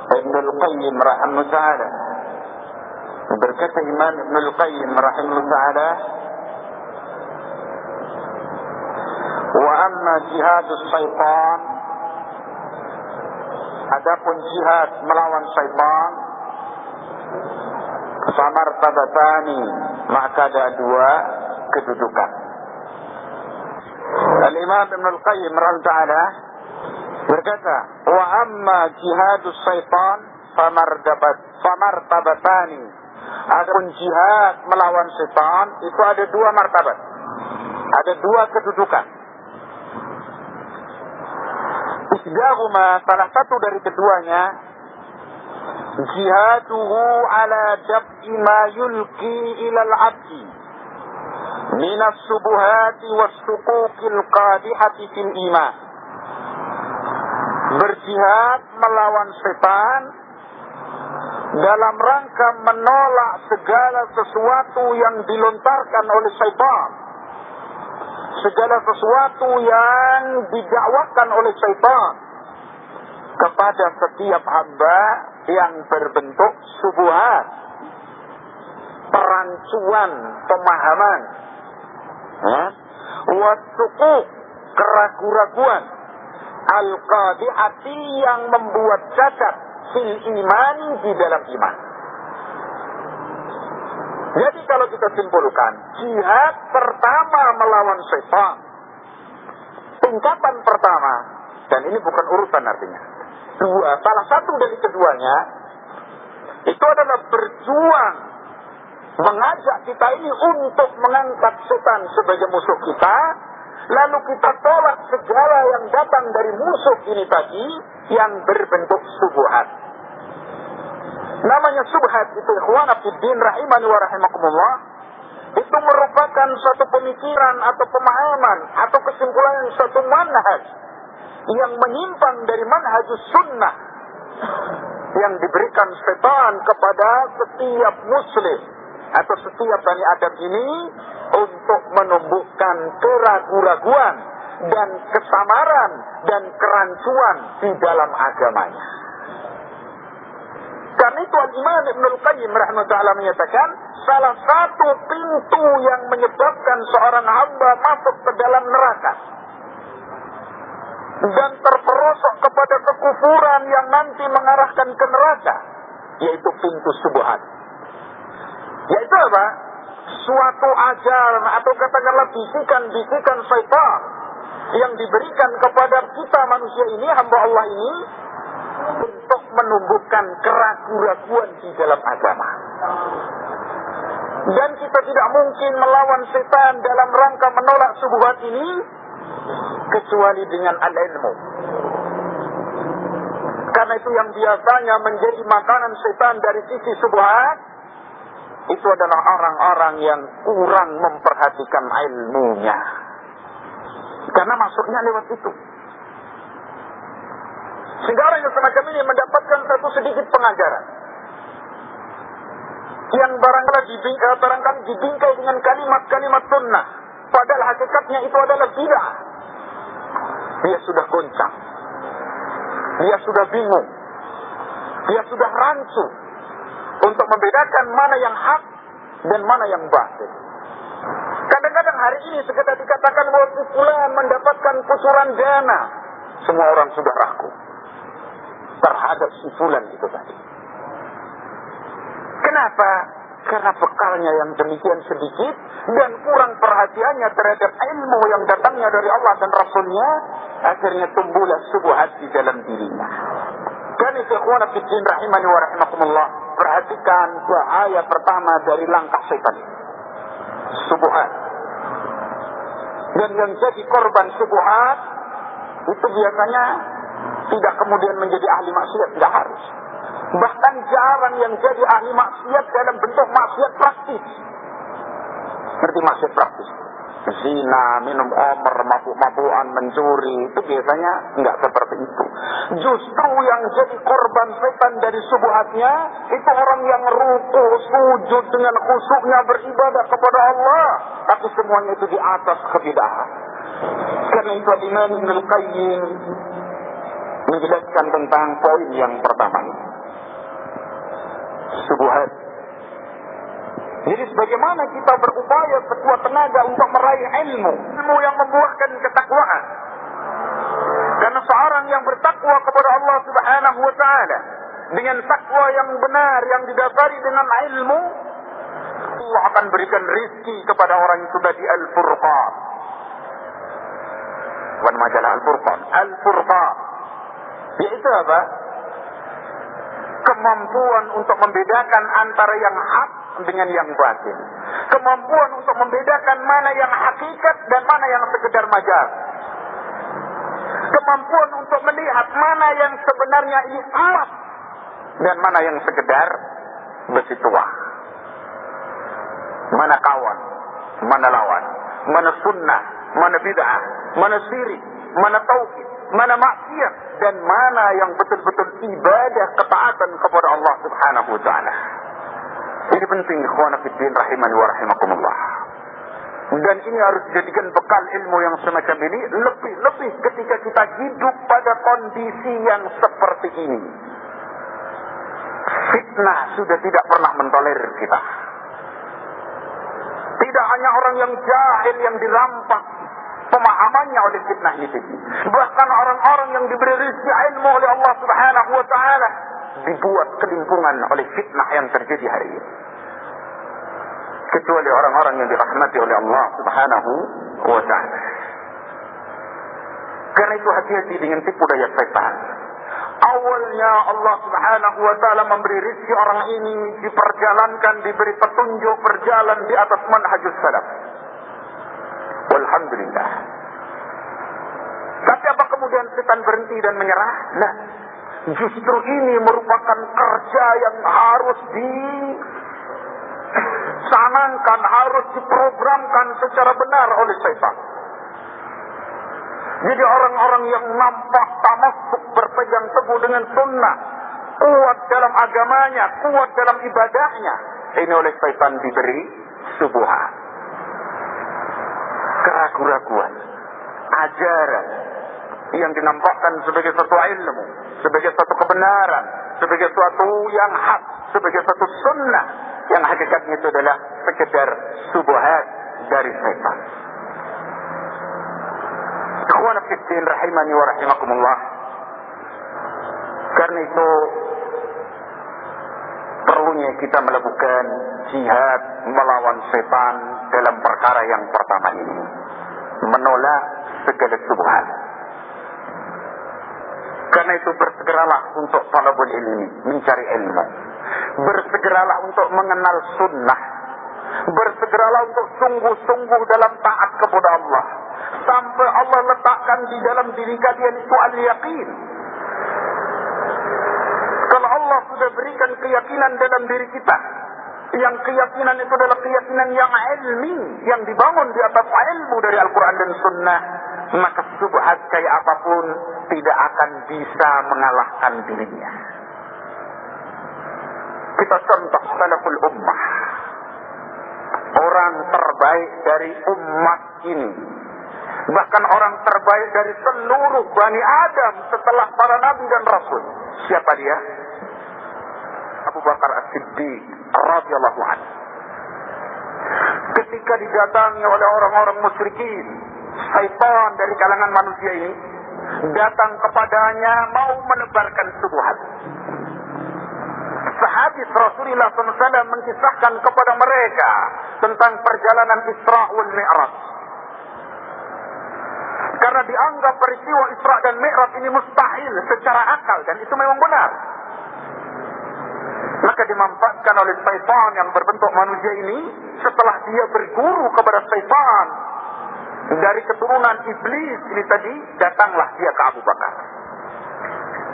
Ibn al-Qayyim rahimahullah ta'ala, berkata Imam Ibn al-Qayyim rahimahullah ta'ala, wa amma jihadus syaitan, adapun jihad melawan syaitan, famartabatani, maka ada dua kedudukan. Al-Imam Ibn al-Qayyim rahimahullah ta'ala berkata, wa amma jihadus syaitan famartabatani, adapun jihad melawan syaitan itu ada dua martabat, ada dua kedudukan. Isdahuma, salah satu dari keduanya, jihaduhu ala dab'i ma yulki ilal abdi minas subuhati was syukukil qadihati fil iman. Berjihad melawan setan dalam rangka menolak segala sesuatu yang dilontarkan oleh setan, segala sesuatu yang didakwakan oleh syaitan kepada setiap hamba yang berbentuk subuhat, perancuan pemahaman, wasukuk, keraguan-raguan, al-qadihati, yang membuat cacat fil iman, di dalam iman. Jadi kalau kita simpulkan, jihad pertama melawan syaitan, tingkatan pertama, dan ini bukan urutan artinya, dua, salah satu dari keduanya, itu adalah berjuang, mengajak kita ini untuk mengangkat setan sebagai musuh kita, lalu kita tolak segala yang datang dari musuh ini tadi, yang berbentuk subuhat. Namanya subhat itu, ikhwana fiddin rahimani wa rahimakumullah, itu merupakan suatu pemikiran atau pemahaman atau kesimpulan suatu manhaj yang menyimpang dari manhajus sunnah yang diberikan setan kepada setiap muslim atau setiap Bani Adam ini untuk menumbuhkan keraguan-raguan dan kesamaran dan kerancuan di dalam agamanya. Karena itu Al-Imam Ibn al-Qayyim rahimahullah menyatakan, salah satu pintu yang menyebabkan seorang hamba masuk ke dalam neraka dan terperosok kepada kekufuran yang nanti mengarahkan ke neraka, yaitu pintu subuhat. Yaitu apa? Suatu ajaran atau katakanlah bisikan-bisikan syaitan yang diberikan kepada kita manusia ini, hamba Allah ini, untuk menumbuhkan keraguan-raguan di dalam agama. Dan kita tidak mungkin melawan setan dalam rangka menolak subuhat ini kecuali dengan al-ilmu. Karena itu yang biasanya menjadi makanan setan dari sisi subuhat itu adalah orang-orang yang kurang memperhatikan ilmunya. Karena masuknya lewat itu. Sehingga orang yang semacam ini mendapatkan satu sedikit pengajaran yang barangkali dibingkai dengan kalimat-kalimat sunnah, padahal hakikatnya itu adalah bid'ah. Dia sudah goncang, dia sudah bingung, dia sudah rancu untuk membedakan mana yang hak dan mana yang batil. Kadang-kadang hari ini sekedar dikatakan bahwa si fulan mendapatkan kucuran dana, semua orang sudah ragu terhadap si fulan itu tadi. Kenapa? Karena bekalnya yang demikian sedikit dan kurang perhatiannya terhadap ilmu yang datangnya dari Allah dan Rasulnya, akhirnya tumbuhlah subuhat di dalam dirinya. Karena itu ikhwana fiddin rahimani wa rahimakumullah, perhatikan bahaya pertama dari langkah setan, subuhat. Dan yang jadi korban subuhat itu biasanya tidak kemudian menjadi ahli maksiat, tidak harus. Bahkan jarang yang jadi ahli maksiat dalam bentuk maksiat praktis. Seperti maksiat praktis. zina, minum khamr, mabuk-mabukan, mencuri, itu biasanya enggak seperti itu. Justru yang jadi korban setan dari subuhatnya itu orang yang ruku, sujud dengan khusyuknya beribadah kepada Allah, tapi semuanya itu di atas kebidahan. Karena itu Imam Ibnul Qayyim menjelaskan tentang poin yang pertama ini, subuhat. Jadi sebagaimana kita berupaya sekuat tenaga untuk meraih ilmu yang membuahkan ketakwaan. Karena seorang yang bertakwa kepada Allah Subhanahu wa taala dengan takwa yang benar yang didasari dengan ilmu, Allah akan berikan rizki kepada orang itu tadi Al-Furqan. Bukan majalah Al-Furqan, Al-Furqan. Yaitu apa? Kemampuan untuk membedakan antara yang hak dengan yang batin. Kemampuan untuk membedakan mana yang hakikat dan mana yang sekedar majaz. Kemampuan untuk melihat mana yang sebenarnya ini alat dan mana yang sekedar besi tua. Mana kawan, mana lawan, mana sunnah, mana bid'ah, mana syirik, mana tauhid, mana maksiat, dan mana yang betul-betul ibadah ketaatan kepada Allah Subhanahu wa taala. Ini penting, ikhwana fiddin rahimani wa rahimakumullah. Dan ini harus dijadikan bekal ilmu yang semacam ini, lebih-lebih ketika kita hidup pada kondisi yang seperti ini. Fitnah sudah tidak pernah mentolerir kita. Tidak hanya orang yang jahil yang dirampas pemahamannya oleh fitnah itu, bahkan orang-orang yang diberi rezeki ilmu oleh Allah Subhanahu wa taala dibuat kelimpungan oleh fitnah yang terjadi hari ini. Kecuali orang-orang yang dirahmati oleh Allah Subhanahu wa taala. Karena itu hati-hati dengan tipu daya setan. Awalnya Allah Subhanahu wa taala memberi rezeki orang ini, diperjalankan, diberi petunjuk berjalan di atas manhajus salaf. Walhamdulillah. Tapi apa kemudian setan berhenti dan menyerah? Nah, justru ini merupakan kerja yang harus dicanangkan, harus diprogramkan secara benar oleh setan. Jadi orang-orang yang nampak tamasuk berpegang teguh dengan sunnah, kuat dalam agamanya, kuat dalam ibadahnya, ini oleh setan diberi subuhat, keraguan-raguan, ajaran yang dinampakkan sebagai satu ilmu, sebagai satu kebenaran, sebagai suatu yang hak, sebagai satu sunnah, yang hakikatnya itu adalah sekedar subuhat dari setan. Ikhwan fiddin rahimani wa rahimakumullah. Karena itu perlunya kita melakukan jihad melawan setan dalam perkara yang pertama ini, menolak segala subuhat. Karena itu bersegeralah untuk talabul ilmi, mencari ilmu. Bersegeralah untuk mengenal sunnah. Bersegeralah untuk sungguh-sungguh dalam taat kepada Allah, sampai Allah letakkan di dalam diri kalian itu al-yaqin. Kalau Allah sudah berikan keyakinan dalam diri kita, yang keyakinan itu adalah keyakinan yang ilmi, yang dibangun di atas ilmu dari Al-Quran dan Sunnah, maka subhat kayak apapun tidak akan bisa mengalahkan dirinya. Kita contoh salaful ummah, orang terbaik dari umat ini, bahkan orang terbaik dari seluruh Bani Adam setelah para nabi dan rasul. Siapa dia? Abu Bakar As-Siddiq radhiyallahu anhu. Ketika didatangi oleh orang-orang musyrikin, syaitan dari kalangan manusia ini datang kepadanya mau menebarkan syubhat. Sahadis Rasulullah SAW mengkisahkan kepada mereka tentang perjalanan Isra wal Mi'raj. Karena dianggap peristiwa Isra dan Mi'raj ini mustahil secara akal, dan itu memang benar. Maka dimanfaatkan oleh syaitan yang berbentuk manusia ini, setelah dia berguru kepada syaitan dari keturunan iblis ini tadi, datanglah dia ke Abu Bakar.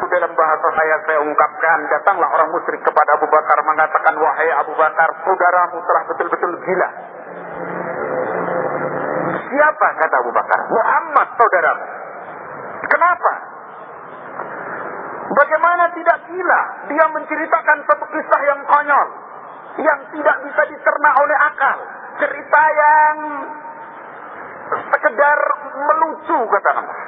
Dalam bahasa saya ungkapkan, datanglah orang musyrik kepada Abu Bakar mengatakan, wahai Abu Bakar, saudaramu telah betul-betul gila. Siapa? Kata Abu Bakar. Muhammad, saudaramu. Kenapa? Bagaimana tidak gila dia menceritakan satu kisah yang konyol, yang tidak bisa dicerna oleh akal, cerita yang sekedar melucu, katakanlah.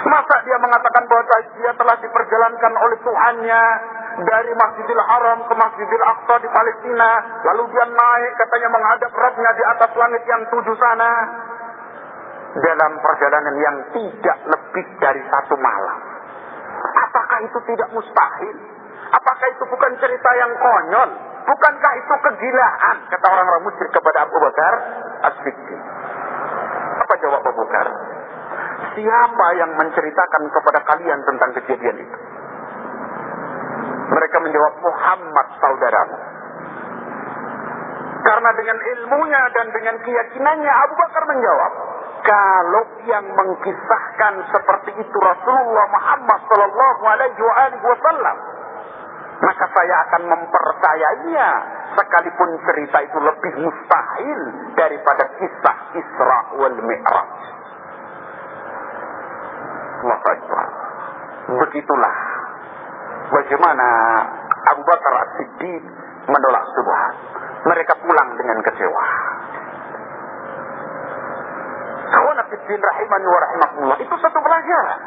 Masa dia mengatakan bahwa dia telah diperjalankan oleh Tuhannya dari Masjidil Haram ke Masjidil Aqsa di Palestina, lalu dia naik katanya menghadap Rabbnya di atas langit yang 7 sana, dalam perjalanan yang tidak lebih dari 1 malam. Apakah itu tidak mustahil? Apakah itu bukan cerita yang konyol? Bukankah itu kegilaan? Kata orang-orang musyrik kepada Abu Bakar As-Siddiq. Apa jawab Abu Bakar? Siapa yang menceritakan kepada kalian tentang kejadian itu? Mereka menjawab, Muhammad, saudaramu. Karena dengan ilmunya dan dengan keyakinannya, Abu Bakar menjawab, kalau yang mengkisahkan seperti itu Rasulullah Muhammad sallallahu alaihi wasallam, maka saya akan mempercayainya sekalipun cerita itu lebih mustahil daripada kisah Isra wal Mi'raj. Allahu Akbar. Begitulah bagaimana Abu Bakar As-Siddiq menolak syubhat. Mereka pulang dengan kecewa. Khawanafiddin rahimani wa rahimakumullah. Itu satu pelajaran.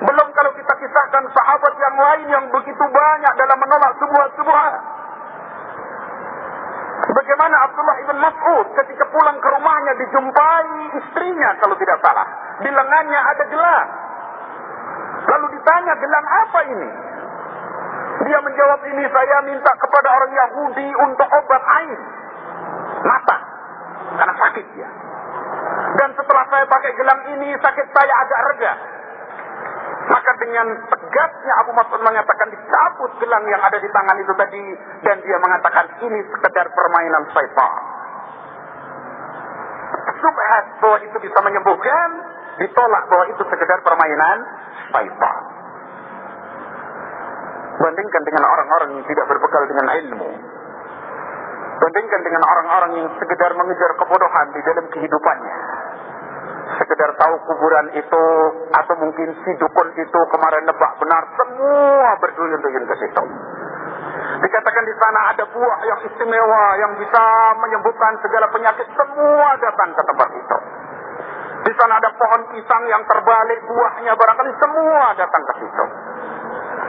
Belum kalau kita kisahkan sahabat yang lain yang begitu banyak dalam menolak syubhat. Bagaimana Abdullah ibn Mas'ud ketika pulang ke rumahnya dijumpai istrinya kalau tidak salah. Di lengannya ada gelang. Lalu ditanya, gelang apa ini? Dia menjawab, ini saya minta kepada orang Yahudi untuk obat ain mata karena sakit dia. Dan setelah saya pakai gelang ini, sakit saya agak reda. Maka dengan tegasnya Abu Mas'ud mengatakan, dicabut gelang yang ada di tangan itu tadi, dan dia mengatakan ini sekedar permainan syaitan. Syubhat bahwa itu bisa menyembuhkan, ditolak bahwa itu sekedar permainan syaitan. Bandingkan dengan orang-orang yang tidak berbekal dengan ilmu. Bandingkan dengan orang-orang yang sekedar mengejar kebodohan di dalam kehidupannya. Sekedar tahu kuburan itu, atau mungkin si dukun itu kemarin nebak benar, semua berduyun-duyun ke situ. Dikatakan di sana ada buah yang istimewa yang bisa menyembuhkan segala penyakit, semua datang ke tempat itu. Di sana ada pohon pisang yang terbalik buahnya, barangkali semua datang ke situ.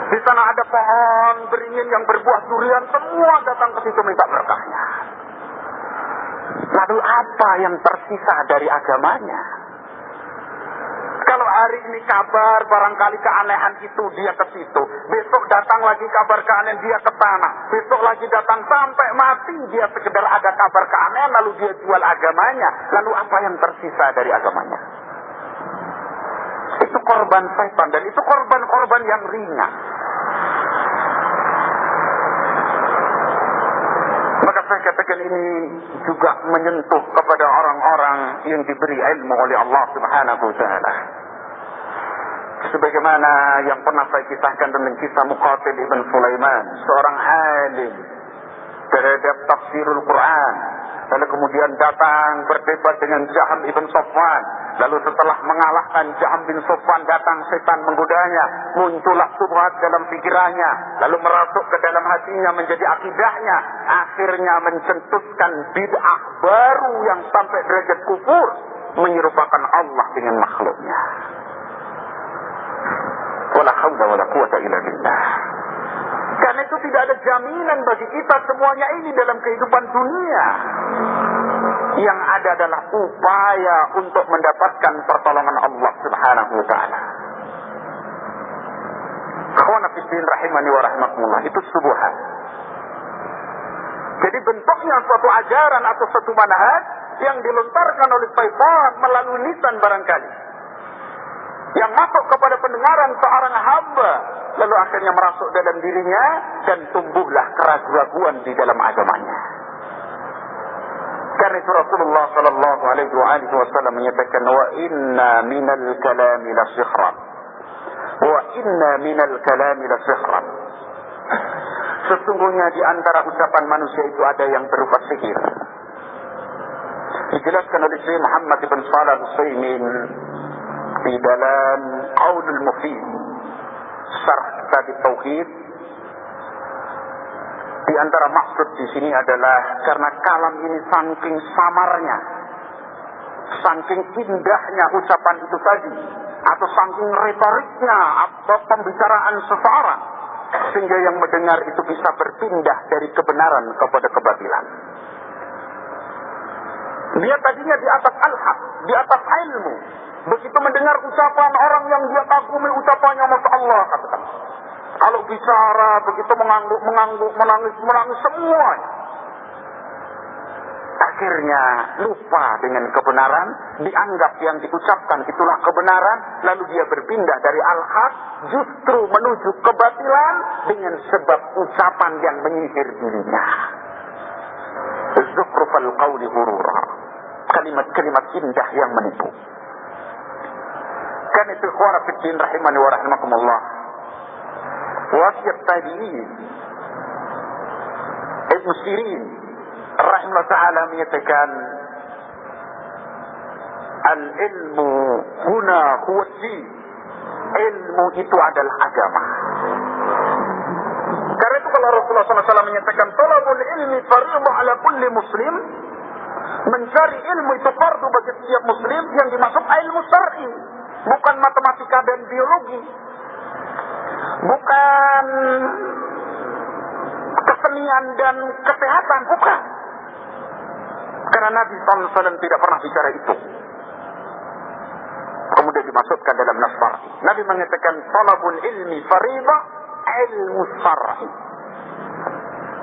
Di sana ada pohon beringin yang berbuah durian, semua datang ke situ minta berkahnya. Lalu apa yang tersisa dari agamanya? Kalau hari ini kabar barangkali keanehan itu dia ke situ, besok datang lagi kabar keanehan dia ke sana, besok lagi datang sampai mati dia sekedar ada kabar keanehan lalu dia jual agamanya. Lalu apa yang tersisa dari agamanya? Itu korban setan, dan itu korban-korban yang ringan. Maka saya katakan ini juga menyentuh kepada orang-orang yang diberi ilmu oleh Allah Subhanahu wa ta'ala. Sebagaimana yang pernah saya kisahkan tentang kisah Muqatil ibn Sulaiman, seorang alim terhadap tafsirul Quran, lalu kemudian datang berdebat dengan Jaham ibn Safwan. Lalu setelah mengalahkan Jaham bin Safwan, datang setan menggodanya, muncullah syubhat dalam pikirannya, lalu merasuk ke dalam hatinya menjadi akidahnya, akhirnya mencetuskan bid'ah baru yang sampai derajat kufur, menyerupakan Allah dengan makhluknya. Wala haula wala quwata illa billah. Karena itu tidak ada jaminan bagi kita semuanya ini dalam kehidupan dunia. Yang ada adalah upaya untuk mendapatkan pertolongan Allah Subhanahu wa ta'ala. Akhwana fiddin rahimani wa rahmatullah, itu syubhat. Jadi bentuknya suatu ajaran atau suatu manhaj yang dilontarkan oleh syaitan melalui lisan barangkali, yang masuk kepada pendengaran seorang hamba, lalu akhirnya merasuk dalam dirinya dan tumbuhlah keraguan di dalam agamanya. Karena itu Rasulullah sallallahu alaihi wasallam menyatakan, wa inna minal kalami la sihran, wa inna minal kalami la sihran. Sesungguhnya di antara ucapan manusia itu ada yang berupa sihir. dijelaskan oleh Syekh Muhammad bin Shalih Al-Utsaimin di dalam Qaulul Mufid, syarh kitab Tauhid. Di antara maksud di sini adalah karena kalam ini saking samarnya, saking indahnya ucapan itu tadi, atau saking retoriknya atau pembicaraan seseorang, sehingga yang mendengar itu bisa berpindah dari kebenaran kepada kebatilan. Dia tadinya di atas al-haq, di atas ilmu. Begitu mendengar ucapan orang yang dia kagumi ucapannya, Masya Allah, katakan. Kalau bicara begitu mengangguk, menangis semuanya. Akhirnya lupa dengan kebenaran, dianggap yang diucapkan itulah kebenaran, lalu dia berpindah dari al-haq justru menuju kebatilan dengan sebab ucapan yang menyihir dirinya. Zukhrufal qawli ghurura, kalimat-kalimat indah yang menipu. Kan itu ikhwana fiddin rahimani wa rahimakumullah. Wasiat tabi'in Ibnu Sirin rahimahullah ta'ala menyatakan, al-ilmu huna huwa din, ilmu itu adalah agama. Karena itu kalau Rasulullah SAW menyatakan talabul ilmi fardhu ala kulli muslim, mencari ilmu itu fardu bagi setiap muslim, yang dimaksud ilmu syar'i, bukan matematika dan biologi, bukan kesenian dan kesehatan, bukan. Karena Nabi SAW tidak pernah bicara itu. Kemudian dimasukkan dalam nas syar'i. Nabi mengatakan talabul ilmi fariḍah, ilmu syar'i.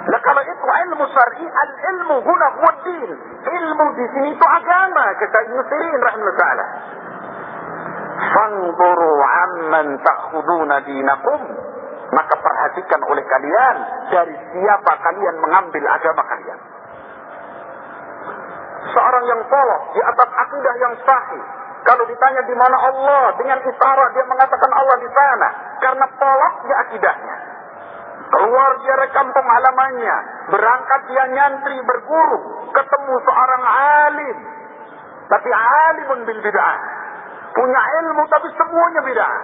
Nah kalau itu ilmu syar'i, al-ilmu huna huwa din. Ilmu di sini itu agama, kata Ibnu Sirin rahimahullah ta'ala. Fanzuru amman ta'khuduna dinakum, maka perhatikan oleh kalian dari siapa kalian mengambil agama kalian. Seorang yang polos di atas akidah yang sahih, kalau ditanya di mana Allah, dengan isyarat dia mengatakan Allah di sana, karena polosnya akidahnya. Keluar dia dari kampung halamannya, berangkat dia nyantri berguru, ketemu seorang alim, tapi alimun bil bid'ah, punya ilmu tapi semuanya bid'ah.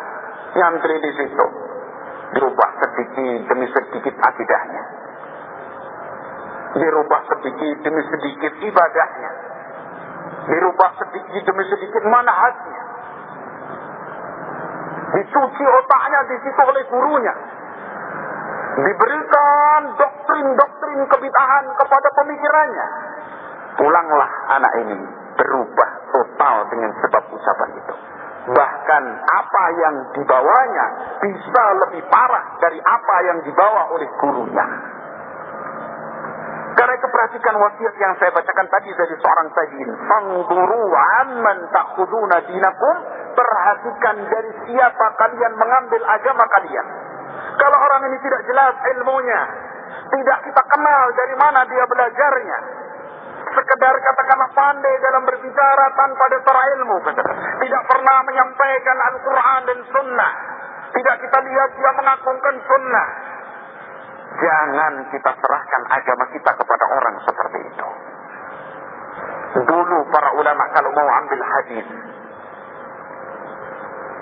Nyantri di situ, dirubah sedikit demi sedikit akidahnya, dirubah sedikit demi sedikit ibadahnya, dirubah sedikit demi sedikit manhajnya, dicuci otaknya di situ oleh gurunya, diberikan doktrin-doktrin kebid'ahan kepada pemikirannya. Pulanglah anak ini berubah total dengan sebab ucapan itu. Bahkan apa yang dibawanya bisa lebih parah dari apa yang dibawa oleh gurunya. Karena itu perhatikan wasiat yang saya bacakan tadi dari seorang tabi'in. Fanzuru amman ta'khuduna dinakum, perhatikan dari siapa kalian mengambil agama kalian. Kalau orang ini tidak jelas ilmunya, tidak kita kenal dari mana dia belajarnya, sekedar katakanlah pandai dalam berbicara tanpa dasar ilmu, tidak pernah menyampaikan Al-Quran dan Sunnah, tidak kita lihat dia mengagungkan Sunnah, jangan kita serahkan agama kita kepada orang seperti itu. Dulu para ulama kalau mau ambil hadis,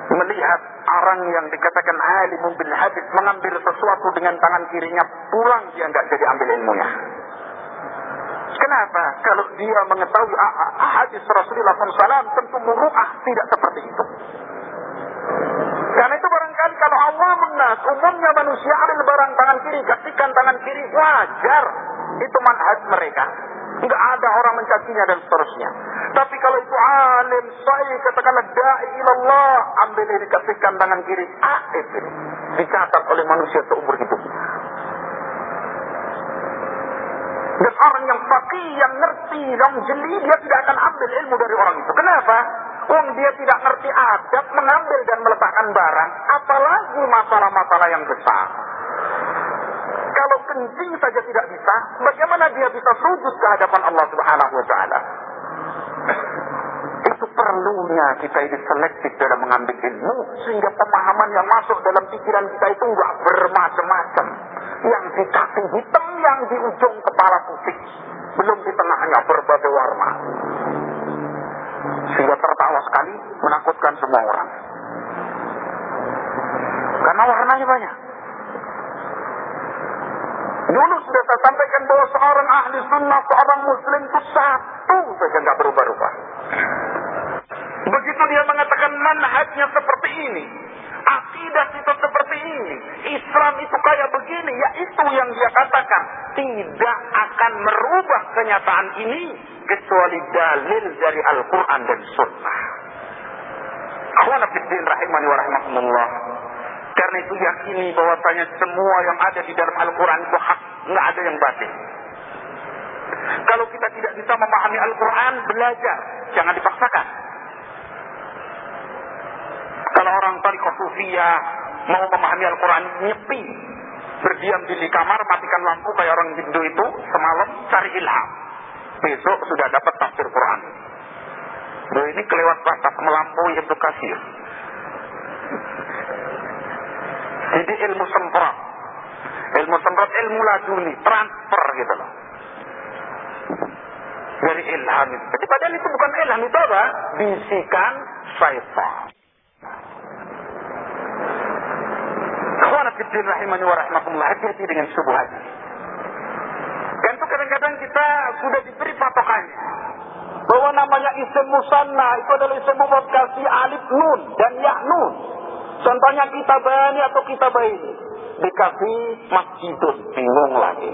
melihat orang yang dikatakan alimun bil hadis mengambil sesuatu dengan tangan kirinya, pulang dia enggak jadi ambil ilmunya. Kenapa? Kalau dia mengetahui hadis Rasulullah SAW, tentu muru'ah tidak seperti itu. Karena itu barangkali kalau Allah menas, umumnya manusia ambil barang tangan kiri, kasihkan tangan kiri, wajar. Itu manhaj mereka. Enggak ada orang mencacinya dan seterusnya. Tapi kalau itu alim, sahih, katakanlah da'i ilallah, ambil ini, kasihkan tangan kiri, itu dicatat oleh manusia seumur hidupnya. Dan orang yang faqih, yang ngerti, yang jeli, dia tidak akan ambil ilmu dari orang itu. Kenapa? Dia tidak ngerti adab mengambil dan meletakkan barang, apalagi masalah-masalah yang besar. Kalau kencing saja tidak bisa, bagaimana dia bisa sujud ke hadapan Allah Subhanahu wa ta'ala? Itu perlunya kita ini selektif dalam mengambil ilmu, sehingga pemahaman yang masuk dalam pikiran kita itu enggak bermacam-macam. Yang di kaki hitam, yang di ujung kepala putih, belum di tengahnya berbagai warna. Sehingga tertawa sekali, menakutkan semua orang. Karena warnanya banyak. Dulu sudah saya sampaikan bahwa seorang ahli sunnah, seorang muslim itu satu saja, nggak berubah-ubah. Begitu dia mengatakan manhajnya seperti ini, akidah itu seperti ini, Islam itu kayak begini, ya itu yang dia katakan. Tidak akan merubah kenyataan ini kecuali dalil dari Al-Quran dan Sunnah. Akhwana fiddin rahimani wa rahmatullah. Karena itu yakini bahwasanya semua yang ada di dalam Al-Quran itu hak, nggak ada yang batil. Kalau kita tidak bisa memahami Al-Quran, belajar, jangan dipaksakan. Kalau orang tariqah sufiyah mau memahami Al-Quran, nyepi, berdiam di kamar, matikan lampu kayak orang Hindu itu, semalam cari ilham. Besok sudah dapat tafsir Quran. Ini kelewat batas melampaui Ibnu Katsir. Jadi ilmu semprot, ilmu laduni, transfer gitu loh. Dari ilham itu. Jadi padahal itu bukan ilham, itu apa? Bisikan syaitan. Akhwana fiddin rahimani wa rahmatullah. Hati-hati dengan syubhat. Kan itu kadang-kadang kita sudah diberi patokannya bahwa namanya isim musanna itu adalah isim mufrad kasih alif nun dan ya nun. Contohnya kitabani atau kitabaini, dikasih masjidun, bingung lagi.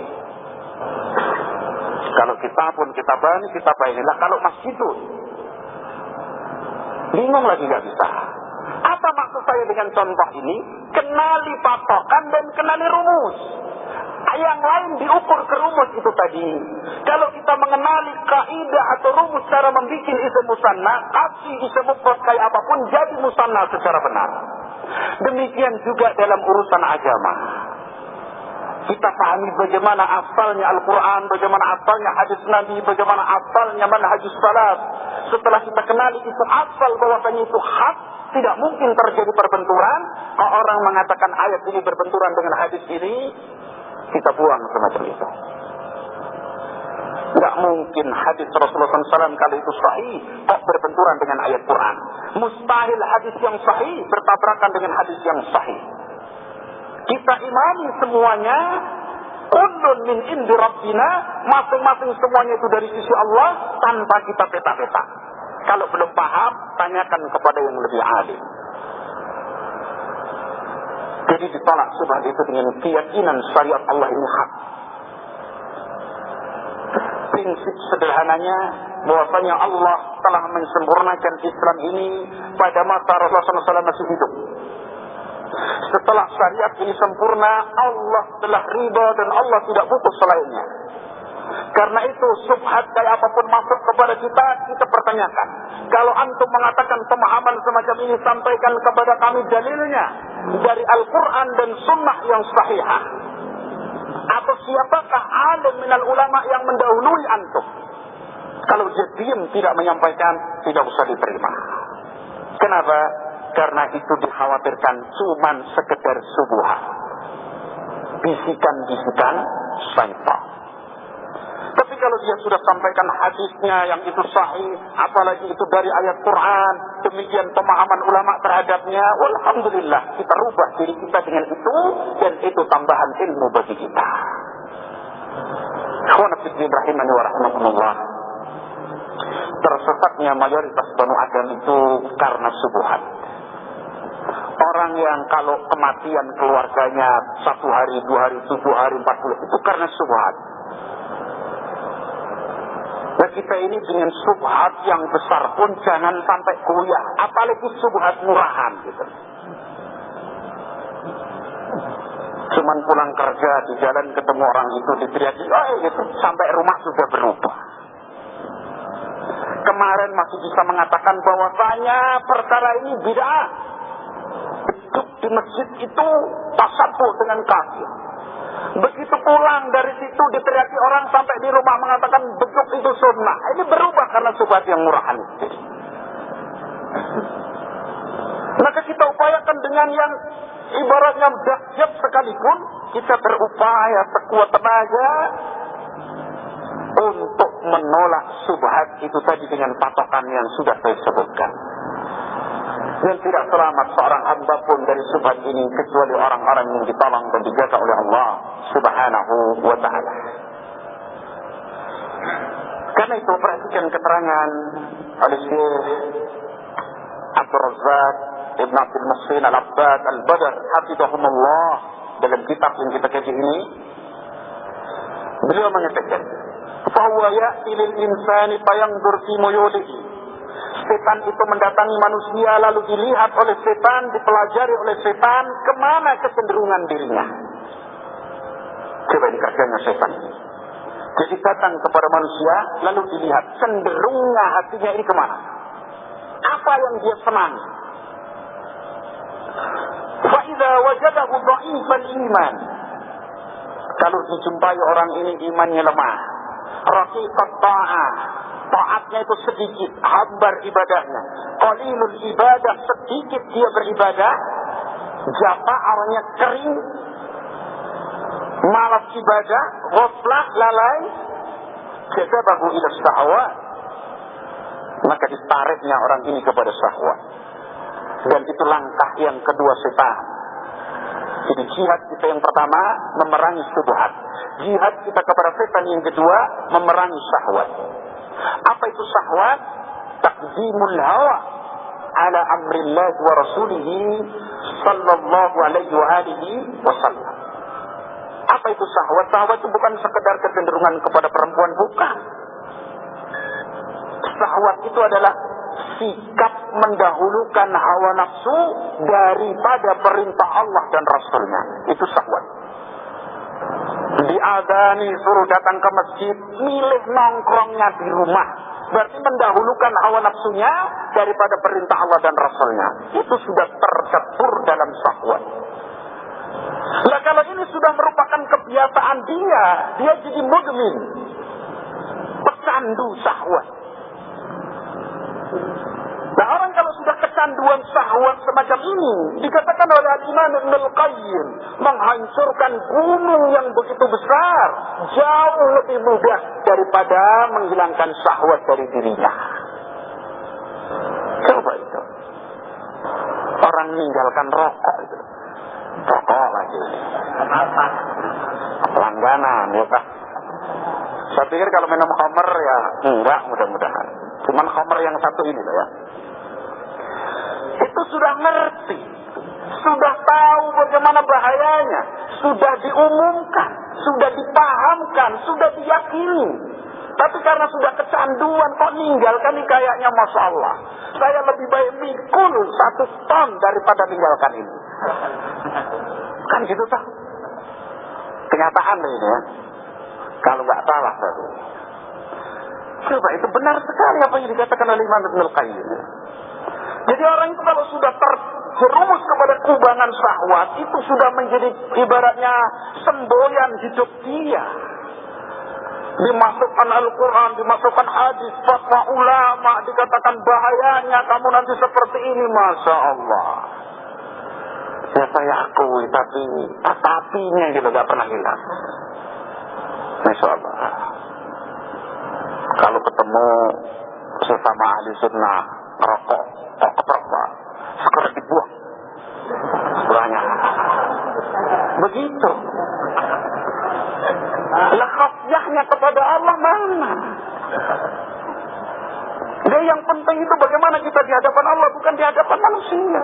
Kalau kitabun, kitabani, kitabaini. Lah kalau masjidun, bingung lagi, nggak bisa. Apa maksud saya dengan contoh ini? Kenali patokan dan kenali rumus. Yang lain diukur ke rumus itu tadi. Kalau kita mengenali kaidah atau rumus cara membuat isim musanna, kasih isim mufrad kayak apapun jadi musanna secara benar. Demikian juga dalam urusan agama. Kita pahami bagaimana asalnya Al-Quran, bagaimana asalnya hadis Nabi, bagaimana asalnya manhajus salaf. Setelah kita kenali itu asal bahwasanya itu hak, tidak mungkin terjadi perbenturan. Kalau orang mengatakan ayat ini berbenturan dengan hadis ini, kita buang semacam itu. Tidak mungkin hadis Rasulullah SAW kalau itu sahih kok berbenturan dengan ayat Quran. Mustahil hadis yang sahih bertabrakan dengan hadis yang sahih. Kita imani semuanya, kullun min indi rabbina, masing-masing semuanya itu dari sisi Allah tanpa kita peta-peta. Kalau belum paham, tanyakan kepada yang lebih alim. Jadi ditolak subhat itu dengan keyakinan syariat Allah ini hak. Prinsip sederhananya bahwasanya Allah telah mensempurnakan Islam ini pada masa Rasulullah SAW masih hidup. Setelah syariat ini sempurna, Allah telah ridha dan Allah tidak butuh selainnya. Karena itu subhat kayak apapun masuk kepada kita, kita pertanyakan. Kalau antum mengatakan pemahaman semacam ini, sampaikan kepada kami dalilnya dari Al-Quran dan Sunnah yang sahihah. Atau siapakah alim minal ulama yang mendahului antum? Kalau dia diam tidak menyampaikan, tidak usah diterima. Kenapa? Karena itu dikhawatirkan cuman sekedar subuhan, bisikan-bisikan syaitan. Tapi kalau dia sudah sampaikan hadisnya yang itu sahih, apalagi itu dari ayat Quran, demikian pemahaman ulama terhadapnya, walhamdulillah, kita rubah diri kita dengan itu, dan itu tambahan ilmu bagi kita. Akhwana fiddin rahimani wa rahmatullah. Tersesatnya mayoritas Banu Adam itu karena subuhan. Orang yang kalau kematian keluarganya 1 hari, 2 hari, 7 hari, 40, itu karena subhat. Dan kita ini dengan subhat yang besar pun jangan sampai goyah, apalagi subhat murahan gitu. Cuman pulang kerja di jalan ketemu orang itu diteriaki, oh itu sampai rumah sudah berubah. Kemarin masih bisa mengatakan bahwasanya perkara ini bid'ah. Duduk di masjid itu tasabuh dengan kafir. Begitu pulang dari situ diteriaki orang sampai di rumah mengatakan beduk itu sunnah. Ini berubah karena subhat yang murahan itu. Maka kita upayakan dengan yang ibaratnya dahsyat sekalipun, kita berupaya sekuat tenaga untuk menolak syubhat itu tadi dengan patokan yang sudah saya sebutkan. Dan tidak selamat seorang hamba pun dari syubhat ini kecuali orang-orang yang ditolong dan dijaga oleh Allah Subhanahu wa ta'ala. Karena itu perhatikan keterangan oleh Syekh Abdul Razak Ibn Abdul Muhsin Al-Abbad Al-Badr hafizahumullah dalam kitab yang kita kaji ini. Beliau mengatakan, "Fahuwa ya'ti lil insani fayanzur fi muyulihi." Setan itu mendatangi manusia lalu dilihat oleh setan, dipelajari oleh setan kemana kecenderungan dirinya. Coba ini kerjanya setan ini. Jadi datang kepada manusia lalu dilihat cenderungnya hatinya ini kemana. Apa yang dia senang. Fa idza wajadahu dha'ifal iman. Kalau dijumpai orang ini imannya lemah, raqiqat ta'ah, taatnya itu sedikit, hambar ibadahnya, qalilul ibadah, sedikit dia beribadah, japa awalnya kering, malas ibadah, ghaflah, lalai, jazabahu ila syahwat, maka ditariknya orang ini kepada syahwat. Dan itu langkah yang kedua setan. Jadi jihad kita yang pertama memerangi syubhat, jihad kita kepada setan yang kedua memerangi syahwat. Apa itu syahwat? Taqdimul hawa ala amrillah wa rasulihi sallallahu alaihi wa alihi wasallam. Apa itu syahwat? Syahwat itu bukan sekedar kecenderungan kepada perempuan, bukan. Syahwat itu adalah sikap mendahulukan hawa nafsu daripada perintah Allah dan Rasulnya. Itu syahwat. Diadani suruh datang ke masjid, milih nongkrongnya di rumah. Berarti mendahulukan hawa nafsunya daripada perintah Allah dan Rasulnya. Itu sudah tercebur dalam syahwat. Nah kalau ini sudah merupakan kebiasaan dia jadi mudmin, pecandu syahwat. Nah orang kalau sudah kecanduan syahwat semacam ini, dikatakan oleh Imam Ibn Al-Qayyim, menghancurkan gunung yang begitu besar jauh lebih mudah daripada menghilangkan syahwat dari dirinya. Coba itu. Orang meninggalkan rokok itu. Rokok lagi. Langganan ya Pak. Saya pikir kalau minum khamr ya enggak, mudah-mudahan. Cuman khamr yang satu ini loh ya. Itu sudah ngerti, sudah tahu bagaimana bahayanya, sudah diumumkan, sudah dipahamkan, sudah diyakini. Tapi karena sudah kecanduan, kok ninggalkan ini kayaknya Masya Allah. Saya lebih baik mikul 1 ton daripada ninggalkan ini. Kan gitu tak? Kenyataan ini ya. Kalau nggak salah tadi. Coba itu benar sekali apa yang dikatakan oleh Imam Ibn Al-Qayyim. Jadi orang itu kalau sudah terjerumus kepada kubangan syahwat, itu sudah menjadi ibaratnya semboyan hidup dia. Dimasukkan Al-Quran, dimasukkan hadis, fatwa ulama, dikatakan bahayanya kamu nanti seperti ini, Masya Allah. Ya saya akui, tapinya gitu gak pernah hilang. Masya Allah. Kalau ketemu sesama ahli sunnah rokok, keperluan, segera dibuang. Banyak. Begitu. Lah khafiyahnya kepada Allah mana? Dia yang penting itu bagaimana kita di hadapan Allah, bukan di hadapan manusia.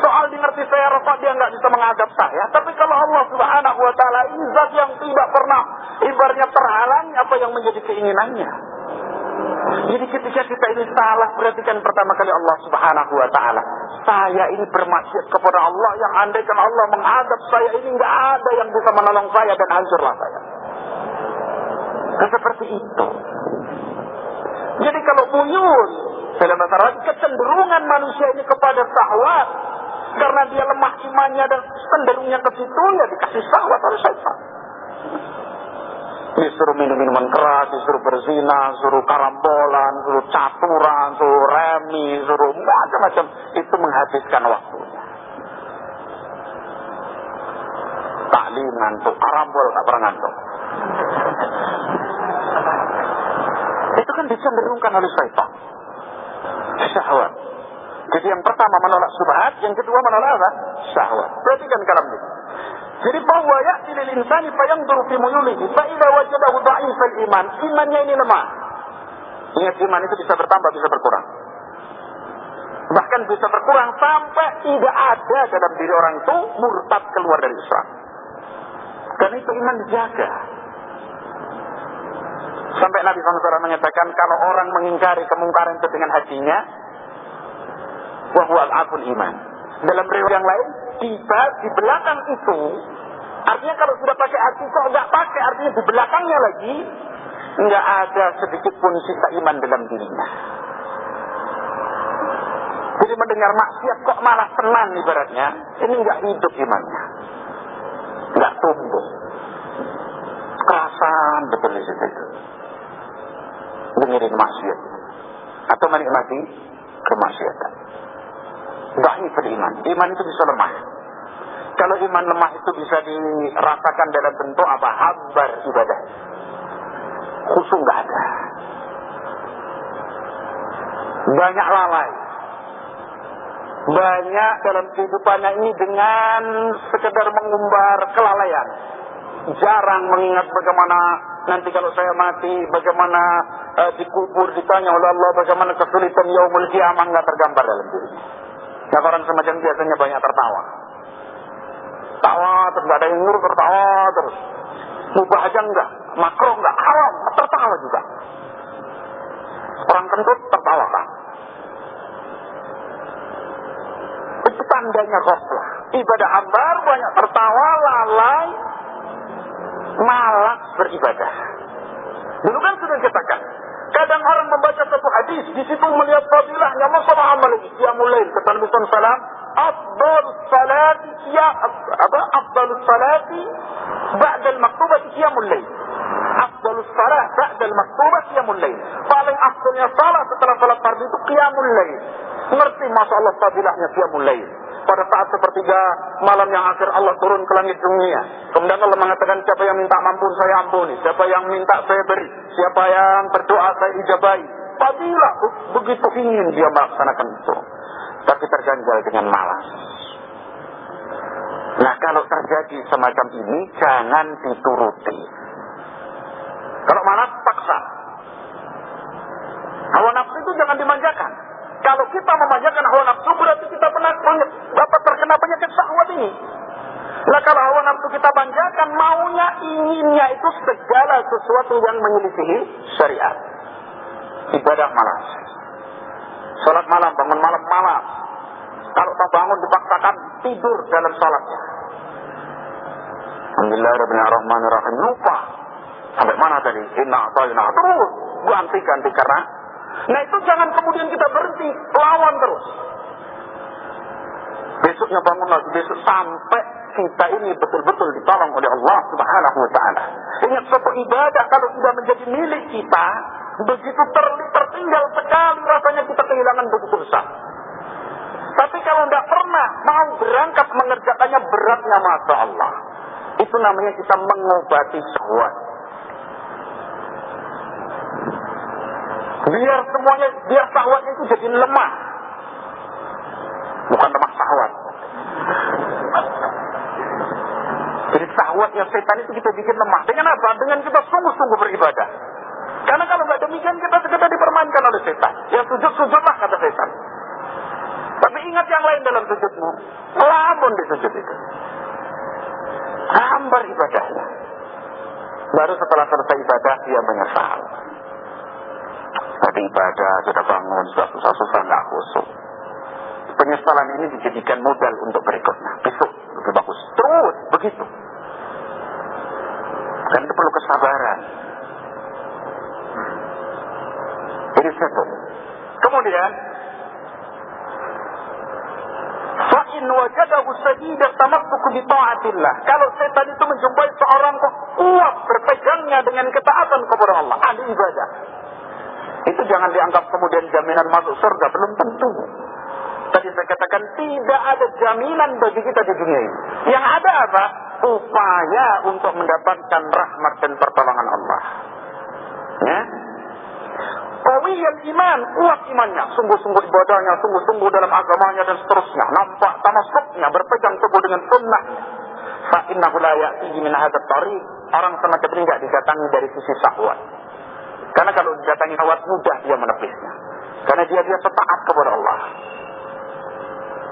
Soal ngerti saya rokok, dia nggak bisa menghadap saya. Tapi kalau Allah Subhanahu wa ta'ala ini zat yang tidak pernah ibaratnya terhalangi apa yang menjadi keinginannya. Jadi ketika kita ini salah, perhatikan pertama kali Allah Subhanahu wa ta'ala. Saya ini bermaksiat kepada Allah yang andaikan Allah menghadap saya ini nggak ada yang bisa menolong saya dan hancurlah saya. Seperti itu. Jadi kalau muyul dalam bahasa Arab, kecenderungan manusia ini kepada syahwat karena dia lemah imannya dan cenderungnya ke situ, ya dikasih syahwat oleh syaitan. Disuruh minum-minuman keras, disuruh berzina, suruh karambolan, suruh caturan, suruh remi, suruh macam-macam. Itu menghabiskan waktunya. Taklim ngantuk, karambol tak pernah ngantuk. dicenderungkan oleh syaitan. Syahwat. Jadi yang pertama menolak syubhat, yang kedua menolak apa? Syahwat. Perhatikan kalam ini. Jadi bahwa ya'ti lil insani fayanzuru fi muyulihi fa idza wajadahu dha'ifal iman. Imannya ini lemah. Ingat, iman itu bisa bertambah, bisa berkurang. Bahkan bisa berkurang sampai tidak ada dalam diri orang itu murtad keluar dari Islam. Dan itu iman dijaga. Sampai Nabi SAW menyatakan kalau orang mengingkari kemungkaran itu dengan hatinya, wa huwa al-aful iman. Dalam riwayat yang lain, tiba di belakang itu, artinya kalau sudah pakai hati kok enggak pakai, artinya di belakangnya lagi enggak ada sedikit pun sisa iman dalam dirinya. Jadi mendengar maksiat kok malah senang ibaratnya, ini enggak hidup imannya. Enggak tumbuh. Kerasan betul di situ. Dengerin maksiat atau menikmati kemaksiatan. Dhaif iman. Iman itu bisa lemah. Kalau iman lemah itu bisa dirasakan dalam bentuk apa? Hambar ibadah. Khusyuk enggak ada. Banyak lalai. Banyak dalam kehidupannya ini dengan sekedar mengumbar kelalaian. Jarang mengingat bagaimana nanti kalau saya mati, bagaimana dikubur, ditanya oleh Allah, bagaimana kesulitan yaumul qiyamah, enggak tergambar dalam dirinya. Nah, orang semacam biasanya banyak tertawa. Tawa terus enggak ada yang nyuruh, tertawa terus. Mubah aja enggak, makruh enggak, haram, tertawa juga. Orang kentut tertawa kan. Itu tandanya ghaflah. Ibadah hambar banyak tertawa, lalai, malas beribadah. Dulu kan sudah dikatakan, kadang orang membaca satu hadis, di situ melihat fadilahnya, masalah amal lagi. Qiyamul lail, kata Nabi SAW, afdalus salati ba'dal maktubati qiyamul lail. Afdalus salat ba'dal maktubati qiyamul lail. Paling afdalnya salat setelah salat fardu itu qiyamul lail. Ngerti masalah fadilahnya qiyamul lail. Pada saat sepertiga malam yang akhir Allah turun ke langit dunia. Kemudian Allah mengatakan, siapa yang minta ampun saya ampuni, siapa yang minta saya beri, siapa yang berdoa saya ijabahi. Fadilah, begitu ingin dia melaksanakan itu, tapi terganjal dengan malas. Nah, kalau terjadi semacam ini jangan dituruti. Kalau malas paksa. Hawa nafsu itu jangan dimanjakan. Kalau kita memanjakan hawa nafsu, berarti kita dapat terkena penyakit syahwat ini. Nah, kalau hawa nafsu kita manjakan, maunya, inginnya itu segala sesuatu yang menyelisihi syariat. Ibadah malas. Salat malam, bangun malam malas. Kalau tak bangun dipaksakan tidur dalam salatnya. Alhamdulillahirrahmanirrahim. Lupa. Sampai mana tadi? Inna ta'ina. Terus ganti-ganti karena. Nah, itu jangan kemudian kita berhenti, lawan terus. Besoknya bangun lagi, besok sampai kita ini betul-betul ditolong oleh Allah Subhanahu wa ta'ala. Ingat, suatu ibadah kalau sudah menjadi milik kita, begitu tertinggal sekali rasanya kita kehilangan begitu besar. Tapi kalau tidak pernah mau berangkat mengerjakannya, beratnya Masya Allah. Itu namanya kita mengobati syahwat. Biar syahwatnya itu jadi lemah. Bukan lemah syahwat. Jadi syahwatnya setan itu kita bikin lemah. Dengan apa? Dengan kita sungguh-sungguh beribadah. Karena kalau nggak demikian kita sekedar dipermainkan oleh setan. Ya sujud-sujudlah kata setan. Tapi ingat yang lain dalam sujudmu. Lamun di sujud itu. Hambar ibadahnya. Baru setelah selesai ibadah dia menyesal. Tadi ibadah, sudah bangun, sudah susah-susah, nggak khusyuk. Penyesalan ini dijadikan modal untuk berikutnya. Besok lebih bagus. Terus begitu. Dan itu perlu kesabaran. Ini satu. Kemudian, fa'in wajadahu sadidat tamassuku bi ta'atillah. Kalau setan itu menjumpai seorang kok kuat berpegangnya dengan ketaatan kepada Allah, ahli ibadah. Itu jangan dianggap kemudian jaminan masuk surga, belum tentu. Tadi saya katakan tidak ada jaminan bagi kita di dunia ini. Yang ada apa? Upaya untuk mendapatkan rahmat dan pertolongan Allah. Ya? qawiyal iman, kuat imannya, sungguh-sungguh ibadahnya, sungguh-sungguh dalam agamanya dan seterusnya, nampak tamasuknya, berpegang teguh dengan sunnahnya. Fa innahu la ya'tihi min hadzal tariq. Orang semacam ini enggak didatangi dari sisi syahwat. Karena kalau didatangi syahwat mudah dia menepisnya. Karena dia biasa taat kepada Allah.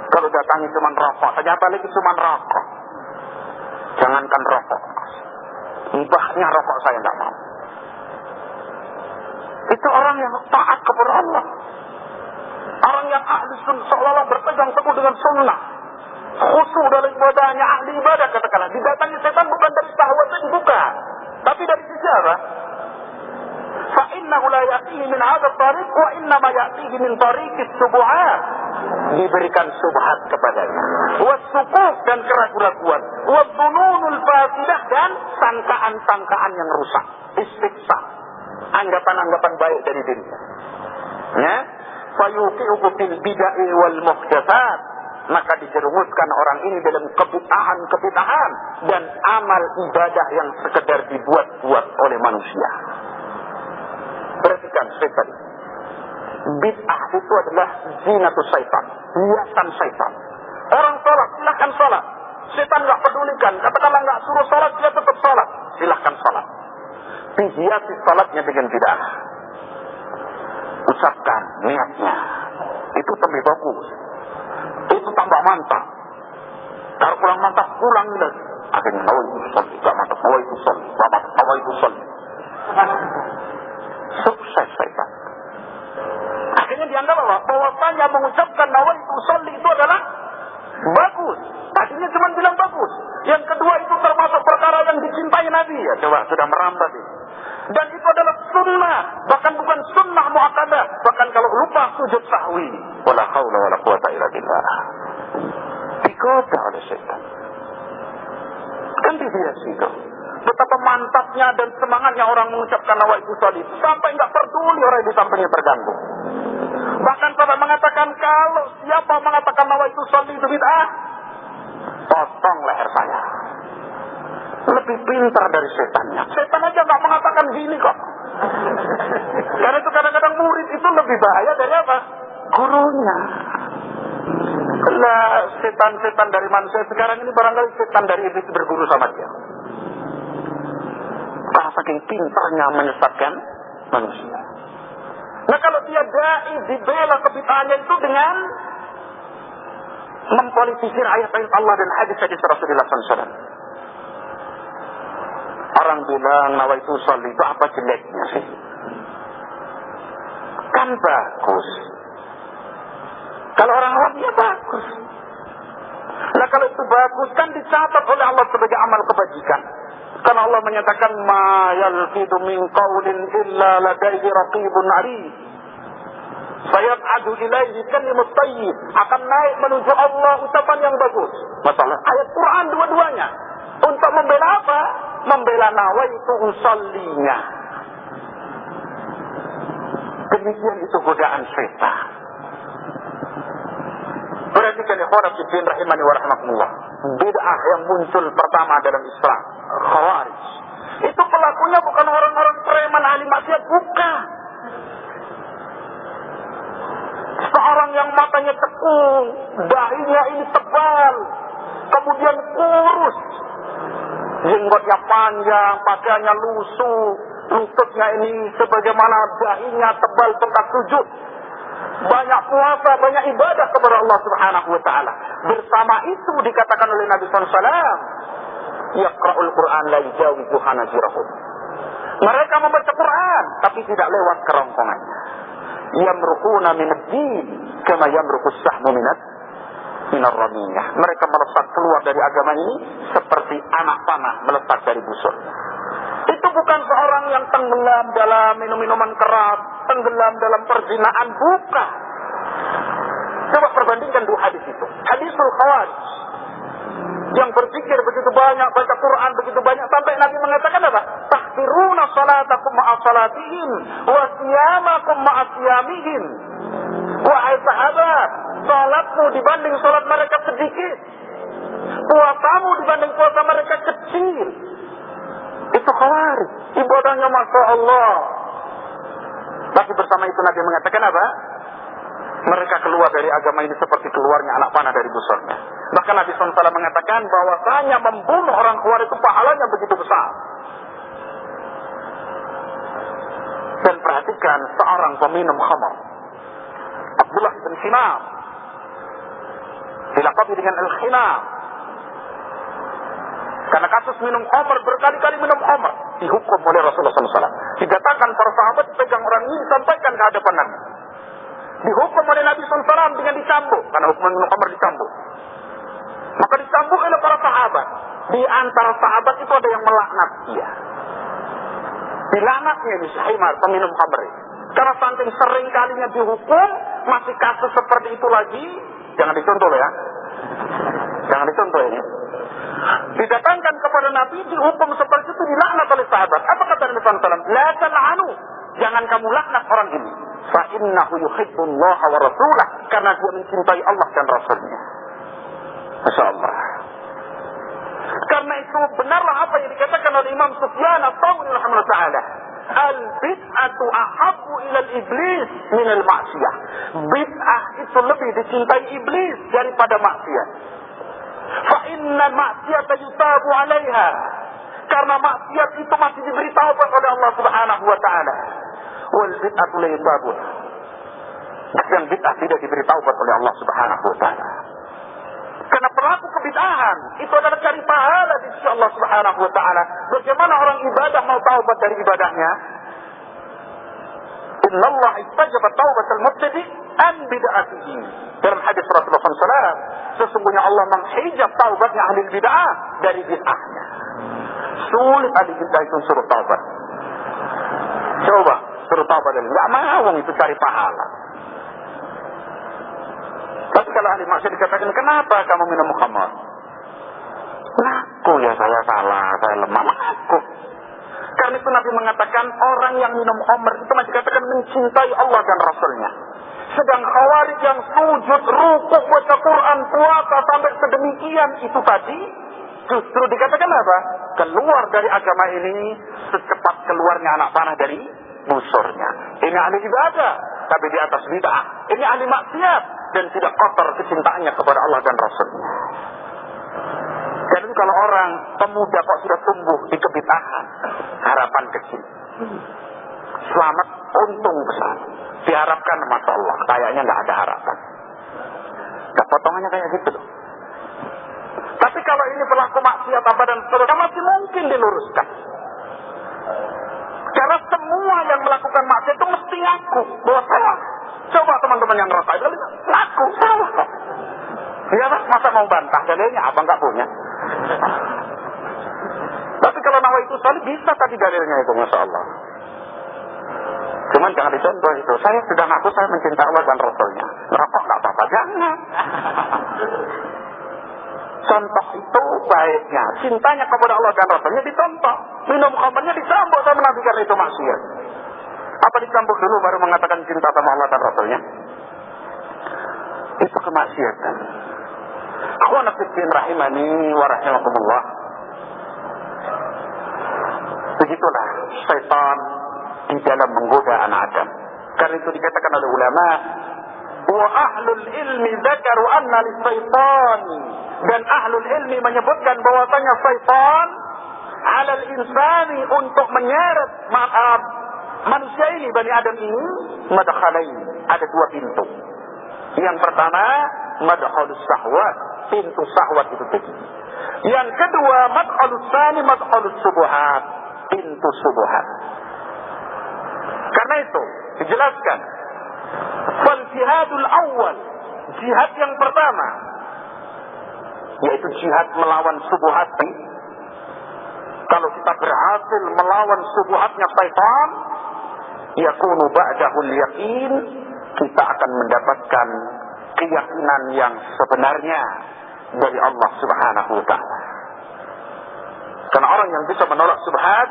Kalau datangi cuma rokok saja, apalagi cuma rokok. Jangankan rokok, mubahnya rokok saya tidak mau. Itu orang yang taat kepada Allah. Orang yang ahli sunnah, seolah-olah berpegang teguh dengan sunnah. Khusyuk dalam ibadahnya, ahli ibadah katakanlah. Didatangi setan bukan dari syahwat tadi, bukan. Tapi dari sisi apa? Fa innahu la ya'tihi min hadzal tariq wa innama ya'tihi min tariqis subuhat. Diberikan subhat kepadanya. Wasukuk dan keraguan-keraguan. Wadhununul fasidah dan sangkaan-sangkaan yang rusak. Istiksa. Anggapan-anggapan baik dari dirinya. Ya? Fayuqi'u fil bid'ah wal muhdatsat. Maka dijerumuskan orang ini dalam kebid'ahan dan amal ibadah yang sekedar dibuat-buat oleh manusia. Perhatikan setan. Bid'ah itu adalah zinatus syaitan, hiasan syaitan. Orang sholat, silahkan sholat. Setan nggak pedulikan, katakanlah nggak suruh sholat, dia tetap sholat. Silahkan sholat. Dihiasi sholatnya dengan bid'ah. Ucapkan niatnya, itu lebih bagus. Itu tambah mantap. Kalau kurang mantap, ulang lagi. Akhirnya nawaitu sholli, gak mantap, nawaitu sholli, gak mantap, nawaitu sholli. Sukses syaitan. Akhirnya dianggap bahwasanya mengucapkan nawaitu sholli itu adalah bagus. Tadinya cuma bilang bagus. Yang kedua itu termasuk perkara yang dicintai Nabi. Ya coba sudah merambah ini. Dan itu adalah sunnah. Bahkan bukan sunnah mu'akkadah. Bahkan kalau lupa sujud sahwi. Wala haula wala quwata illa billah. Digoda oleh syaitan. Kan dihiasi itu. Betapa mantapnya dan semangatnya orang mengucapkan nawaitu sholli. Sampai enggak peduli orang di sampingnya terganggu. Bahkan sampai mengatakan kalau siapa mengatakan nawaitu sholli itu bid'ah, potong leher saya. Lebih pintar dari setannya. Setan aja nggak mengatakan gini kok. Karena itu kadang-kadang murid itu lebih bahaya dari apa? Gurunya. Lah setan-setan dari manusia sekarang ini barangkali setan dari iblis berguru sama dia. Karena saking pintarnya menyesatkan manusia. Nah kalau dia dai dibela kebid'ahannya itu dengan mempolitisir ayat-ayat Allah dan hadis-hadis Rasulullah SAW. Orang bilang nawaitu sholli itu apa jeleknya sih? Kan bagus. Kalau orang awam ya bagus. Nah kalau itu bagus kan dicatat oleh Allah sebagai amal kebajikan. Karena Allah menyatakan ma yalfidu min qaulin illa ladaihi raqibun 'atid. Sayad'adu ilaihi kalimat thayyib, akan naik menuju Allah ucapan yang bagus. Masalah ayat Quran dua-duanya. Untuk membela apa? Membela nawaitu usollinya. Demikian itu godaan syaitan. Perhatikan ikhwan fillah rahimani wa rahmatullah. Bid'ah yang muncul pertama dalam Islam, Khawarij. Itu pelakunya bukan orang-orang preman ahli maksiat, bukan. Seorang yang matanya tekung, dahinya ini tebal, kemudian kurus, jenggotnya panjang, pakaiannya lusuh, lututnya ini sebagaimana dahinya tebal tempat sujud. Banyak puasa, banyak ibadah kepada Allah Subhanahu wa taala. Bersama itu dikatakan oleh Nabi sallallahu alaihi wasallam, yaqra'ul Qur'an la yujawizu hanajirahum. Mereka membaca Quran tapi tidak lewat kerongkongannya. Yamruquna min ad-din kama yamruqu as-sahmu min ar-ramiyah. Mereka melesat keluar dari agama ini seperti anak panah melesat dari busur. Itu bukan seorang yang tenggelam dalam minum-minuman keras, tenggelam dalam perzinaan, bukan. Coba perbandingkan dua hadis itu. Hadisul Khawarij yang berzikir begitu banyak, baca Quran begitu banyak, sampai Nabi mengatakan apa? Tahqiruna salatakum ma'a salatihim wa siyamakum ma'a siyamihim. Wahai sahabat, salatmu dibanding salat mereka sedikit, puasamu dibanding puasa mereka kecil. Itu Khawarij. Ibadahnya Masya Allah, Tapi bersama itu Nabi mengatakan apa? Mereka keluar dari agama ini seperti keluarnya anak panah dari busurnya. Bahkan Nabi SAW mengatakan bahwasanya membunuh orang Khawarij itu pahalanya begitu besar. Dan perhatikan seorang peminum khamar, Abdullah bin Sinam, dilakabi dengan Al-Khinam, karena kasus minum khamar, berkali-kali minum khamar, dihukum oleh Rasulullah SAW. Dikatakan para sahabat pegang orang ini sampaikan ke hadapan Nabi. Dihukum oleh Nabi SAW dengan dicambuk, karena hukuman minum khamar dicambuk. Maka dicambuk oleh para sahabat. Di antara sahabat itu ada yang melaknat dia. Dilaknatnya ini Himar, peminum khamr. Karena saking sering kalinya dihukum, masih kasus seperti itu lagi. Jangan dicontoh ya. Jangan dicontoh ini. Didatangkan kepada Nabi, dihukum seperti itu, dilaknat oleh sahabat. Apa kata Nabi SAW? La tal'anu. Jangan kamu laknat orang ini. Fa innahu yuhibbullah wa rasulah. Karena dia mencintai Allah dan Rasulnya. Masya Allah. Karena itu benarlah apa yang dikatakan oleh Imam Sufyan Ats-Tsauri rahimahullah ta'ala. Al-bid'atu ahabbu ila al-iblis min al-ma'siyah. Bid'ah itu lebih dicintai iblis daripada maksiat. Fa inna ma'siyata yutabu 'alaiha. Karena maksiat itu masih diberi taubat oleh Allah Subhanahu wa taala. Wal bid'atu la yutabu. Yang bid'ah tidak diberi taubat oleh Allah Subhanahu wa taala. Karena pelaku kebid'ahan itu adalah cari pahala di sisi Allah Subhanahu wa taala. Bagaimana orang ibadah mau taubat dari ibadahnya? Innallaha istajaba taubatal mubtadi' an bid'atihi. Dalam hadis Rasulullah SAW, sesungguhnya Allah menghijab taubatnya ahli bid'ah dari bid'ahnya. Sulit ahli bid'ah itu suruh taubat. Coba suruh taubat dari enggak mau itu cari pahala. Tapi kalau ahli maksiat dikatakan, kenapa kamu minum khamar? Ngaku ya saya salah, saya lemah, ngaku. Karena itu Nabi mengatakan orang yang minum khamar itu masih dikatakan mencintai Allah dan Rasulnya. Sedang Khawarij yang sujud, rukuk, baca Quran, puasa sampai sedemikian itu tadi, justru dikatakan apa? Keluar dari agama ini secepat keluarnya anak panah dari busurnya. Ini ahli ibadah, tapi di atas bid'ah. Ini ahli maksiat dan tidak kotor kecintaannya kepada Allah dan Rasulnya. Jadi kalau orang pemuda kok sudah tumbuh di kebid'ahan, harapan kecil. Selamat, untung besar. Diharapkan, Masya Allah, kayaknya nggak ada harapan. Gak potongannya kayak gitu loh. Tapi kalau ini pelaku maksiat apa dan seterusnya masih mungkin diluruskan. Karena semua yang melakukan maksiat itu mesti ngaku bahwa salah. Coba teman-teman yang ngerasa itu ngaku salah kok. Ya masa mau bantah dalilnya apa nggak punya. Tapi kalau nawa itu salah bisa tadi dalilnya itu, Masya Allah. Cuman jangan dicontoh itu. Saya sudah ngaku saya mencintai Allah dan Rasulnya. Ngerokok nggak apa-apa, jangan. Contoh itu baiknya. Cintanya kepada Allah dan Rasulnya dicontoh. Minum khamrnya dicambuk sama Nabi karena itu maksiat. Apa dicambuk dulu baru mengatakan cinta sama Allah dan Rasulnya? Itu kemaksiatan. Akhwana fiddin rahimani wa rahimakumullah. Begitulah syaitan di dalam menggoda anak Adam. Karena itu dikatakan oleh ulama, wa ahlul ilmi dzakaru anna lis-syaitan, dan ahlul ilmi menyebutkan bahwasanya syaitan 'alal insani untuk menyeret manusia ini, Bani Adam ini, madkhalain, ada dua pintu. Yang pertama, madkhalus syahwat, pintu syahwat itu tadi. Yang kedua, madkhalus tsani, madkhalus subuhat, pintu subuhat. Karena itu dijelaskan, fal jihadul awal, jihad yang pertama, yaitu jihad melawan subuhat. Kalau kita berhasil melawan subuhatnya syaitan, yakunu ba'dahul yakin, kita akan mendapatkan keyakinan yang sebenarnya dari Allah Subhanahu wa ta'ala. Karena orang yang bisa menolak subhat,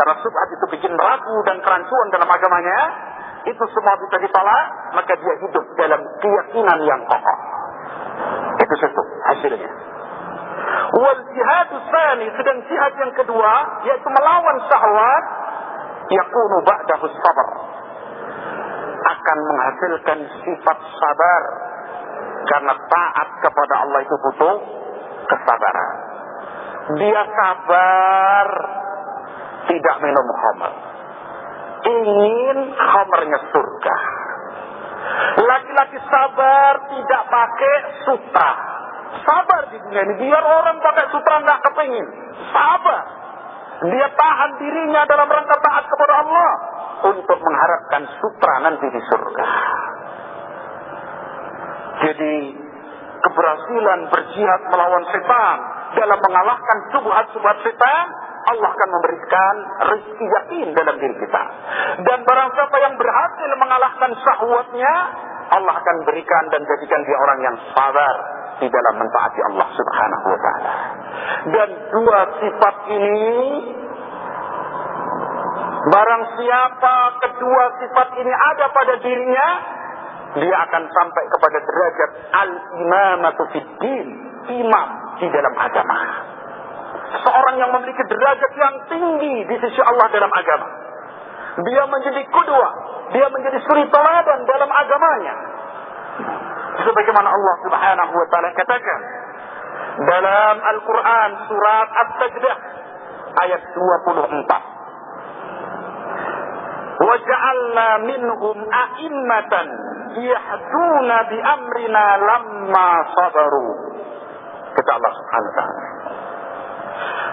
karena subhat itu bikin ragu dan kerancuan dalam agamanya, itu semua bisa ditolak, maka dia hidup dalam keyakinan yang kokoh. Itu satu hasilnya. Wal jihadus tsani, sedang jihad yang kedua, yaitu melawan syahwat, yakunu ba'dahu sabar, akan menghasilkan sifat sabar. Karena taat kepada Allah itu butuh kesabaran. Dia sabar tidak minum khamr, ingin khamrnya surga. Laki-laki sabar tidak pakai sutra. Sabar di dunia ini, biar orang pakai sutra nggak kepingin. Sabar. Dia tahan dirinya dalam rangka taat kepada Allah untuk mengharapkan sutra nanti di surga. Jadi keberhasilan berjihad melawan setan dalam mengalahkan subhat-subhat setan, Allah akan memberikan rezeki yakin dalam diri kita. Dan barang siapa yang berhasil mengalahkan syahwatnya, Allah akan berikan dan jadikan dia orang yang sabar di dalam mentaati Allah Subhanahu wa ta'ala. Dan dua sifat ini, barang siapa kedua sifat ini ada pada dirinya, dia akan sampai kepada derajat al-imamatu fid din, imam di dalam agama. Seorang yang memiliki derajat yang tinggi di sisi Allah dalam agama. Dia menjadi qudwah, dia menjadi suri teladan dalam agamanya. Sebagaimana Allah Subhanahu wa ta'ala katakan dalam Al-Quran surat As-Sajdah ayat 24. وَجَعَلْنَا مِنْهُمْ أَئِمَّةً يَهْدُونَ بِأَمْرِنَا لَمَّا صَبَرُوا. Kata Allah Subhanahu wa ta'ala.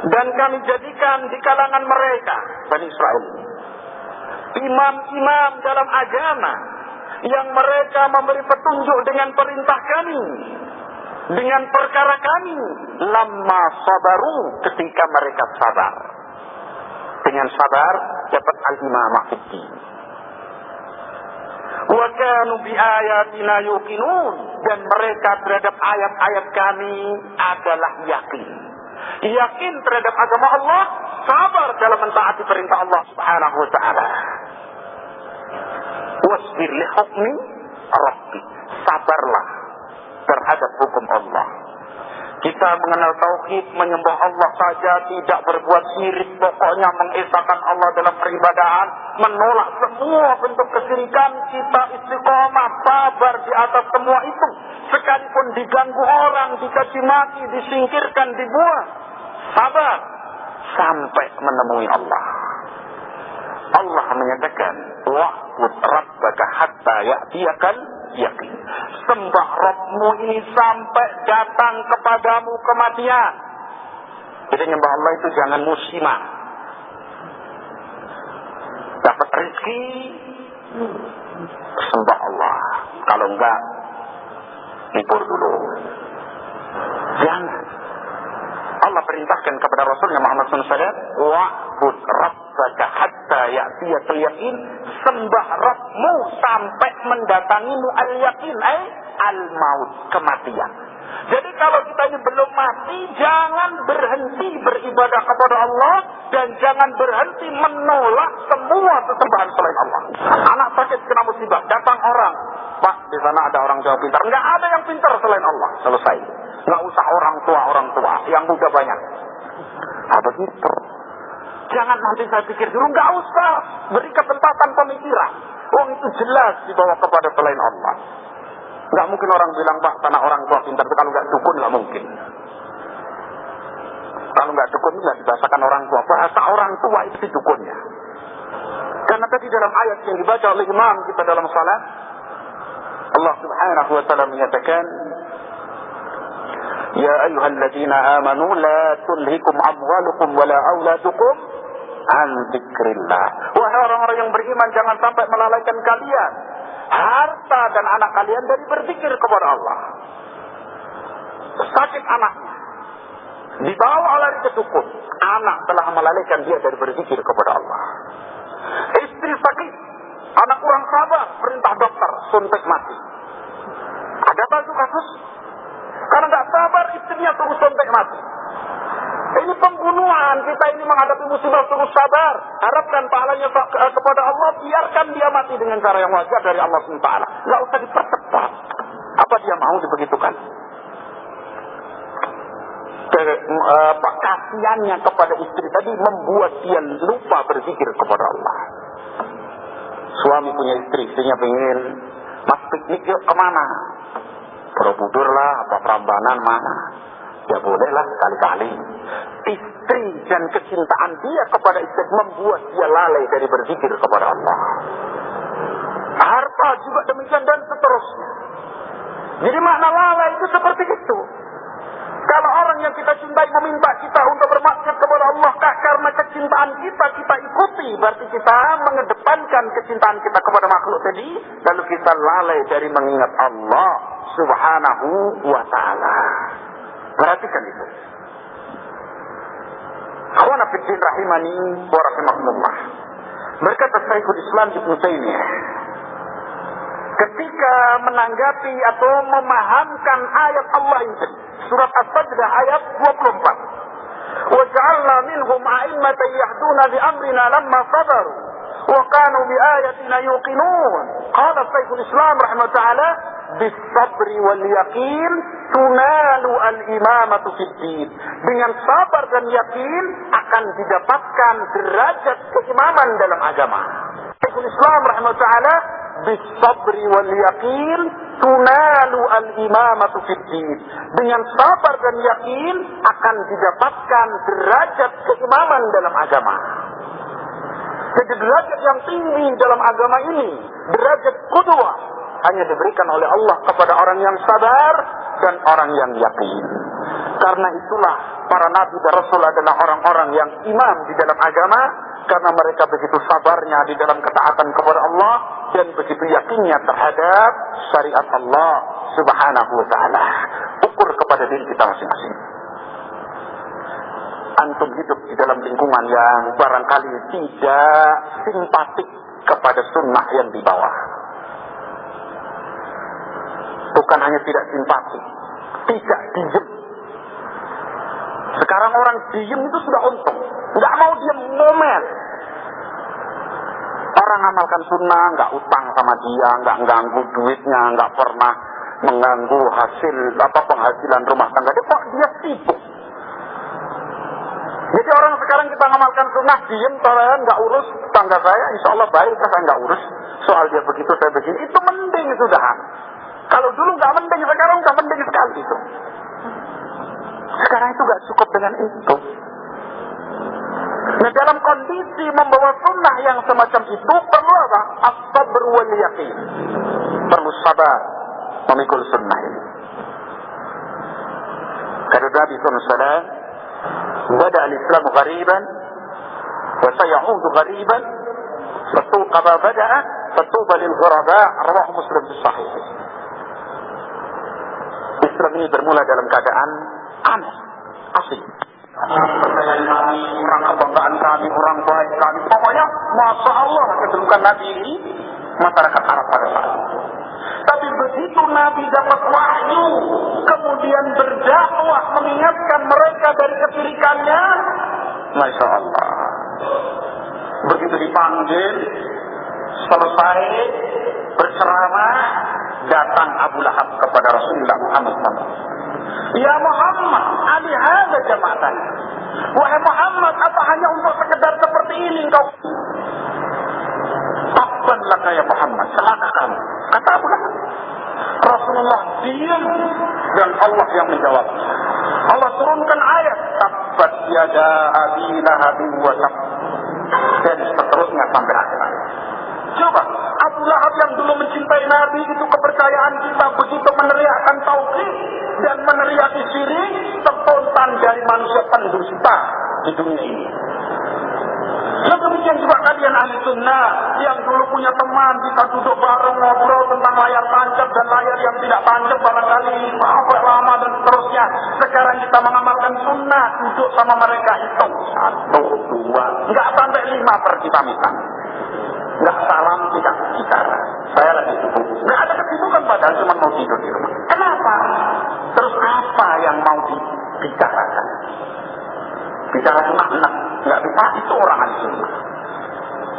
Dan kami jadikan di kalangan mereka, Bani Israel, imam-imam dalam agama yang mereka memberi petunjuk dengan perintah kami, dengan perkara kami, lamma sabaru, ketika mereka sabar. Dengan sabar dapat al-imamah fiddin. Wa kanu bi ayatina yuqinun, dan mereka terhadap ayat-ayat kami adalah yakin. Yakin terhadap agama Allah, sabar dalam mentaati perintah Allah Subhanahu wa ta'ala. Wasbir li hukmi rabbi, sabarlah terhadap hukum Allah. Kita mengenal tauhid, menyembah Allah saja, tidak berbuat syirik, pokoknya mengesahkan Allah dalam peribadahan, menolak semua bentuk kesyirikan. Kita istiqomah, sabar di atas semua itu. Sekalipun diganggu orang, dicaci maki, disingkirkan, dibuang, sabar sampai menemui Allah. Allah menyatakan, wa'bud rabbaka hatta ya'tiyakal yakin. Sembah Rabbmu ini sampai datang kepadamu kematian. Jadi nyembah Allah itu jangan musiman. Dapat rezeki, sembah Allah. Kalau enggak, libur dulu. Jangan. Allah perintahkan kepada Rasulnya Muhammad SAW, wa'bud rabbaka hatta ya'tiyakal yakin. Sembah Rabbmu sampai mendatangimu al-yakin, al-maut, kematian. Jadi kalau kita ini belum mati, jangan berhenti beribadah kepada Allah dan jangan berhenti menolak semua sesembahan selain Allah. Anak sakit kena musibah, datang orang, Pak, di sana ada orang Jawa pintar. Enggak ada yang pintar selain Allah. Selesai. Enggak usah orang tua, yang muda banyak. Begitu. Jangan nanti saya pikir dulu, enggak usah beri ketentatan pemikiran. Itu jelas dibawa kepada selain Allah. Enggak mungkin orang bilang, Pak, tanah orang tua pintar. Kalau enggak dukun, enggak mungkin. Kalau enggak dukun, enggak dibahasakan orang tua. Bahasa orang tua itu dukunnya. Karena tadi dalam ayat yang dibaca oleh imam kita dalam salat, Allah Subhanahu wa ta'ala menyatakan, Ya ayyuhalladzina amanu la tulhikum amwalukum wala auladukum an dzikrillah. Wahai orang-orang yang beriman, jangan sampai melalaikan kalian harta dan anak kalian dari berzikir kepada Allah. Sakit anaknya, dibawa lari ke dukun, anak telah melalaikan dia dari berzikir kepada Allah. Istri sakit, anak kurang sabar, perintah dokter suntik mati. Ada tak itu kasus? Karena tidak sabar, istrinya terus suntik mati. Ini pembunuhan. Kita ini menghadapi musibah terus sabar. Harapkan pahalanya kepada Allah. Biarkan dia mati dengan cara yang wajar dari Allah SWT. Tidak usah dipercepat. Apa dia mau dibegitukan? Kasihannya kepada istri tadi membuat dia lupa berzikir kepada Allah. Suami punya istri, istrinya pengen, mas piknik yuk kemana? Borobudur lah, apa Prambanan mana? Ya bolehlah sekali-kali. Istri dan kecintaan dia kepada istri membuat dia lalai dari berzikir kepada Allah. Harta juga demikian dan seterusnya. Jadi makna lalai itu seperti itu. Kalau orang yang kita cintai meminta kita untuk bermaksud kepada Allah karena kecintaan kita ikuti, berarti kita mengedepankan kecintaan kita kepada makhluk tadi, lalu kita lalai dari mengingat Allah Subhanahu wa ta'ala. Perhatikan itu. Akhwana fiddin rahimani wa rahimakumullah. Berkata Syekhul Islam Ibnu Taimiyah ketika menanggapi atau memahamkan ayat Allah ini, surat As-Sajdah ayat 24. Wa ja'alna minhum a'immatan yahduna bi amrina lamma sabaru wa kanu bi ayatina yuqinun. Qala Syekhul Islam rahimahullah ta'ala, bis-sabri wal yaqin tunalu al-imamatu fid din. Dengan sabar dan yakin akan didapatkan derajat keimaman dalam agama. Syekhul Islam rahimahullah ta'ala, bis-sabri wal yaqin tunalu al-imamatu fid din. Dengan sabar dan yakin akan didapatkan derajat keimaman dalam agama. Jadi derajat yang tinggi dalam agama ini, derajat qudwah, hanya diberikan oleh Allah kepada orang yang sabar dan orang yang yakin. Karena itulah para nabi dan rasul adalah orang-orang yang imam di dalam agama, karena mereka begitu sabarnya di dalam ketaatan kepada Allah dan begitu yakinnya terhadap syariat Allah Subhanahu wa ta'ala. Ukur kepada diri kita masing-masing. Antum hidup di dalam lingkungan yang barangkali tidak simpatik kepada sunnah yang dibawa. Bukan hanya tidak simpatik, tidak diem. Sekarang orang diem itu sudah untung. Nggak mau diem momen. Orang amalkan sunnah, nggak utang sama dia, nggak ganggu duitnya, nggak pernah mengganggu hasil penghasilan rumah tangga. Kok dia sibuk? Jadi orang sekarang kita ngamalkan sunnah, diem, toleran, nggak urus tangga saya, insya Allah baik, saya nggak urus. Soal dia begitu, saya begini, itu mending sudah. Kalau dulu nggak mending, sekarang nggak mending sekali itu. Sekarang itu nggak cukup dengan itu. Nah, dalam kondisi membawa sunnah yang semacam itu perlu apa? As-sabr wal yaqin. Perlu sabar memikul sunnah ini. Kata Nabi SAW, "Bada al-Islam ghariban wa sayaudu ghariban, fatuqa ma bada'a, fatuba lil ghuraba." Rawahu Muslim fi sahih. Islam ini bermula dalam keadaan aneh, asing. Kepercayaan kami, orang kebanggaan kami, orang baik kami. Pokoknya, Masya Allah, kedudukan Nabi ini, masyarakat Arab pada saat itu. Tapi begitu Nabi dapat wahyu, kemudian berdakwah mengingatkan mereka dari kesyirikannya, Masya Allah. Begitu dipanggil, selesai berceramah, datang Abu Lahab kepada Rasulullah Muhammad SAW. Ya Muhammad, alihada jama'atan. Wahai Muhammad, apa hanya untuk sekedar seperti ini engkau? Tabban laka ya Muhammad, celaka kamu. Kata Abu Lahab. Rasulullah diam dan Allah yang menjawab. Allah turunkan ayat tabbat yada abi lahabin wa tab. Dan seterusnya sampai akhir ayat. Coba, Abu Lahab yang dulu mencintai Nabi itu kepercayaan kita begitu meneriakkan tauhid dan meneriaki syirik, spontan dari manusia pendusta di dunia ini. Yang demikian juga kalian ahli sunnah yang dulu punya teman, kita duduk bareng ngobrol tentang layar tancap dan layar yang tidak tancap barangkali sampai lama dan seterusnya. Sekarang kita mengamalkan sunnah, duduk sama mereka hitung 1, 2, nggak sampai 5 per kita minta. Nggak salam, tidak bicara. Saya lagi sibuk. Nggak ada kesibukan padahal cuma mau tidur di rumah. Kenapa? Terus apa yang mau dibicarakan? Bicara cuma enak. Nggak bisa, itu orang ahli sunnah.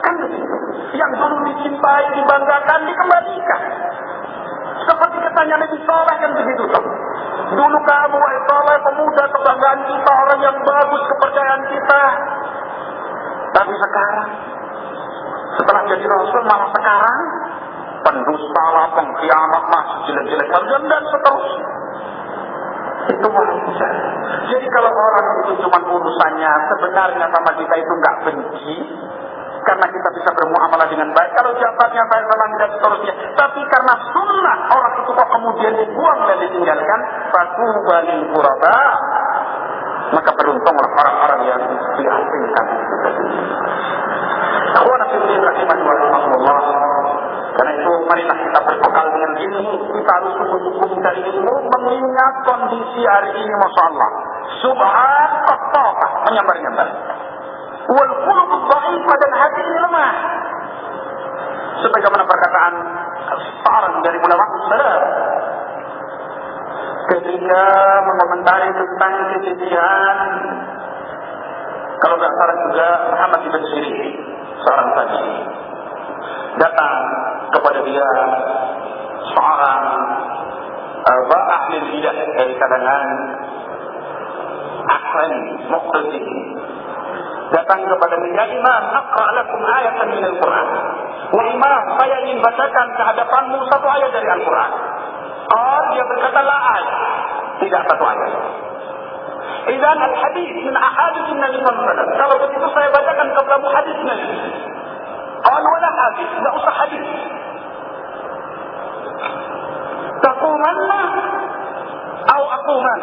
Kan begitu. Yang dulu dicintai, dibanggakan, dikembalikan. Seperti katanya Nabi Saleh kan begitu. Dulu kamu, wahai Saleh, pemuda kebanggaan kita, orang yang bagus, kepercayaan kita. Tapi sekarang Setelah jadi Rasul malah sekarang pendusta lah, pengkhianat, masih jelek-jelek dan seterusnya. Itu wajar. Jadi kalau orang itu cuma urusannya sebenarnya sama kita itu nggak benci, karena kita bisa bermuamalah dengan baik. Kalau jabatnya saya salam dan seterusnya, tapi karena sunnah orang itu kok kemudian dibuang dan ditinggalkan, fatuba lil quraba, maka beruntunglah orang-orang yang diasingkan. Karena itu marilah kita berbekal dengan ilmu. Kita harus hukum dari ilmu, mengingat kondisi hari ini, masya Allah, subhan tattaqah, menyambar-nyambar. Wal qulub dhaifah, dan hati ini lemah. Sebagaimana perkataan seorang dari ulama salaf ketika mengomentari tentang kejadian, kalau tidak salah juga Muhammad ibn Sirin, seorang tabi'in, datang kepada dia seorang ahli bidah dari kalangan Aqlani, Muqtadi, datang kepada dia, Imam, aqra' lakum ayatan min al-Quran. Wa Imam, saya ingin bacakan kehadapanmu satu ayat dari Al-Quran. Dia berkata, la ayat, tidak satu ayat. Idzan al-hadis min ahadits Nabi sallallahu alaihi wasallam. Kalau begitu saya bacakan kepadamu hadis Nabi. Wala hadis, tidak usah hadis. Taqumanna atau aquman.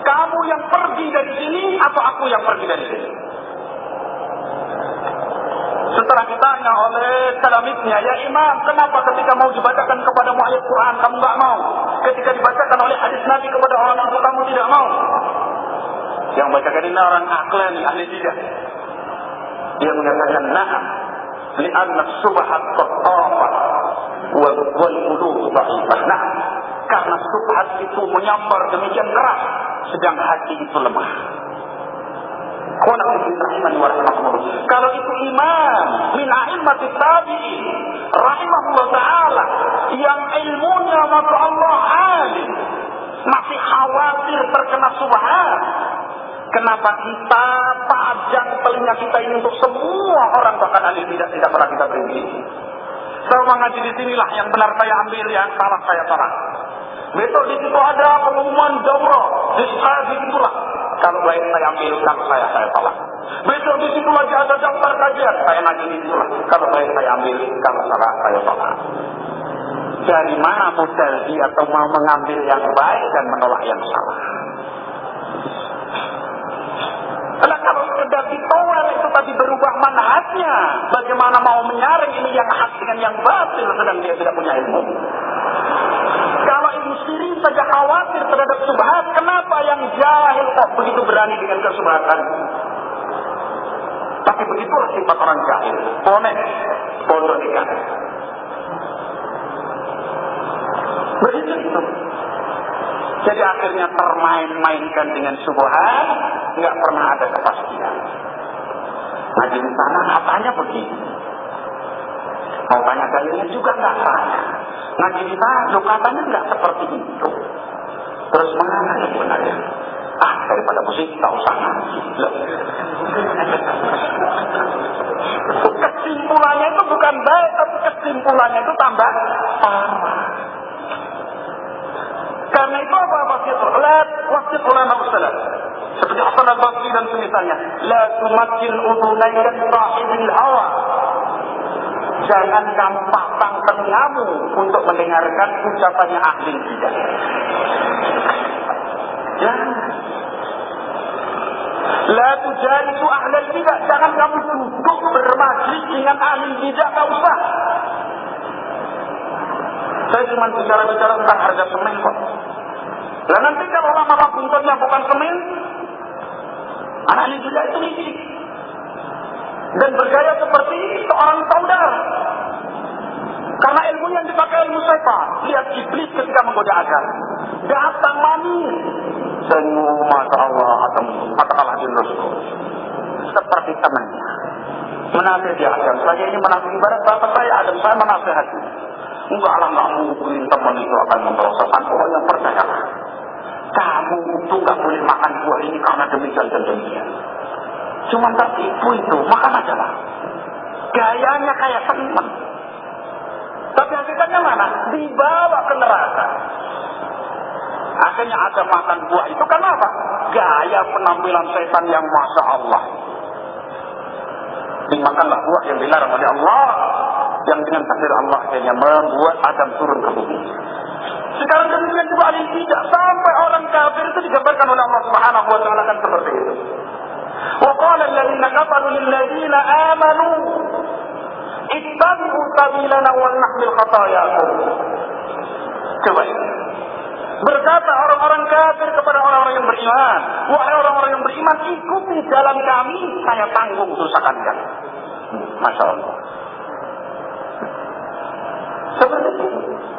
Kamu yang pergi dari sini atau aku yang pergi dari sini? Setelah ditanya oleh talamidnya, ya Imam, kenapa ketika mau dibacakan kepadamu ayat Quran kamu enggak mau? Ketika dibacakan oleh hadis Nabi kepada orang itu kamu tidak mau? Yang bacakan ini orang Aqlani, ahli bidah. Dia mengatakan, na'am, li'anna subhat qattafah wal qulub dha'ifah. Nah, karena subhat itu menyambar demikian keras, sedang hati itu lemah. Kalau itu imam min a'immatit tabi'in rahimahullah ta'ala yang ilmunya maka Allah alim, masih khawatir terkena subhat, kenapa kita pajang telinga kita ini untuk semua orang, bahkan ahli tidak pernah kita berhenti. Saya mengaji di sinilah, yang benar saya ambil, yang salah saya tolak. Besok di situ ada pengumuman daurah, di situlah. Kalau baik saya ambil, kalau saya tolak. Besok di situ lagi ada daftar kajian, saya ngaji di situlah. Kalau baik saya ambil, kalau salah saya tolak. Dari mana modal dia atau mau mengambil yang baik dan menolak yang salah? Karena kalau sudah ditolak itu tadi berubah manhajnya, bagaimana mau menyaring ini yang hak dengan yang batil sedang dia tidak punya ilmu? Kalau ilmu sendiri saja khawatir terhadap subhat, kenapa yang jahil kok begitu berani dengan kesubhatan? Tapi begitulah sifat orang jahil, bonek, bodoh ikan. Begitu itu. Jadi akhirnya termain-mainkan dengan subhat, nggak pernah ada kepastian. Nah di sana katanya begini, mau tanya dalilnya juga nggak tanya. Ngaji di sana katanya nggak seperti itu. Terus mana yang benarnya? Daripada musik tak usah ngaji. Kesimpulannya itu bukan baik, tapi kesimpulannya itu tambah parah. Karena itu apa wasit ulama salaf seperti Hasan al-Basri dan semisalnya, la tumakin udunaikan sahibil hawa. Jangan kamu pasang telingamu untuk mendengarkan ucapannya ahli bidah. Jangan. La tujalisu ahlal bidah. Jangan kamu duduk bermajlis dengan ahli bidah, tak usah. Saya cuma bicara-bicara tentang harga semen kok. Dan nanti kalau lama-lama buntutnya bukan semen, anak ahli bidah itu licik dan bergaya seperti seorang saudara. Karena ilmu yang dipakai ilmu syaitan. Lihat iblis ketika menggoda agama, datang manis, senyum, masya Allah, atau kalah jenis seperti temannya menasihati Adam. Saya ini menasihati ibarat bapak saya Adam, saya menasihati. Enggak lah, nggak mungkin teman itu akan memperosokkan. Oh yang percayalah, kamu itu nggak boleh makan buah ini karena demikian dan demikian. Cuma tertipu itu, makan aja lah. Gayanya kayak seneng. Tapi hakikatnya mana? Dibawa ke neraka. Akhirnya ada makan buah itu karena apa? Gaya penampilan setan yang Masya Allah. Dimakanlah buah yang dilarang oleh Allah, yang dengan takdir Allah akhirnya membuat Adam turun ke bumi. Sekarang demikian juga ada yang tidak. Sampai orang kafir itu digambarkan oleh Allah Subhanahu wa taala kan seperti itu. Wa qala alladziina kafaru lil ladziina aamanu ittabi'u sabilana wal nahmil khataayakum. Coba ini. Berkata orang-orang kafir kepada orang-orang yang beriman, wahai orang-orang yang beriman, ikuti jalan kami, saya tanggung dosa kalian. Masya Allah. Seperti itu.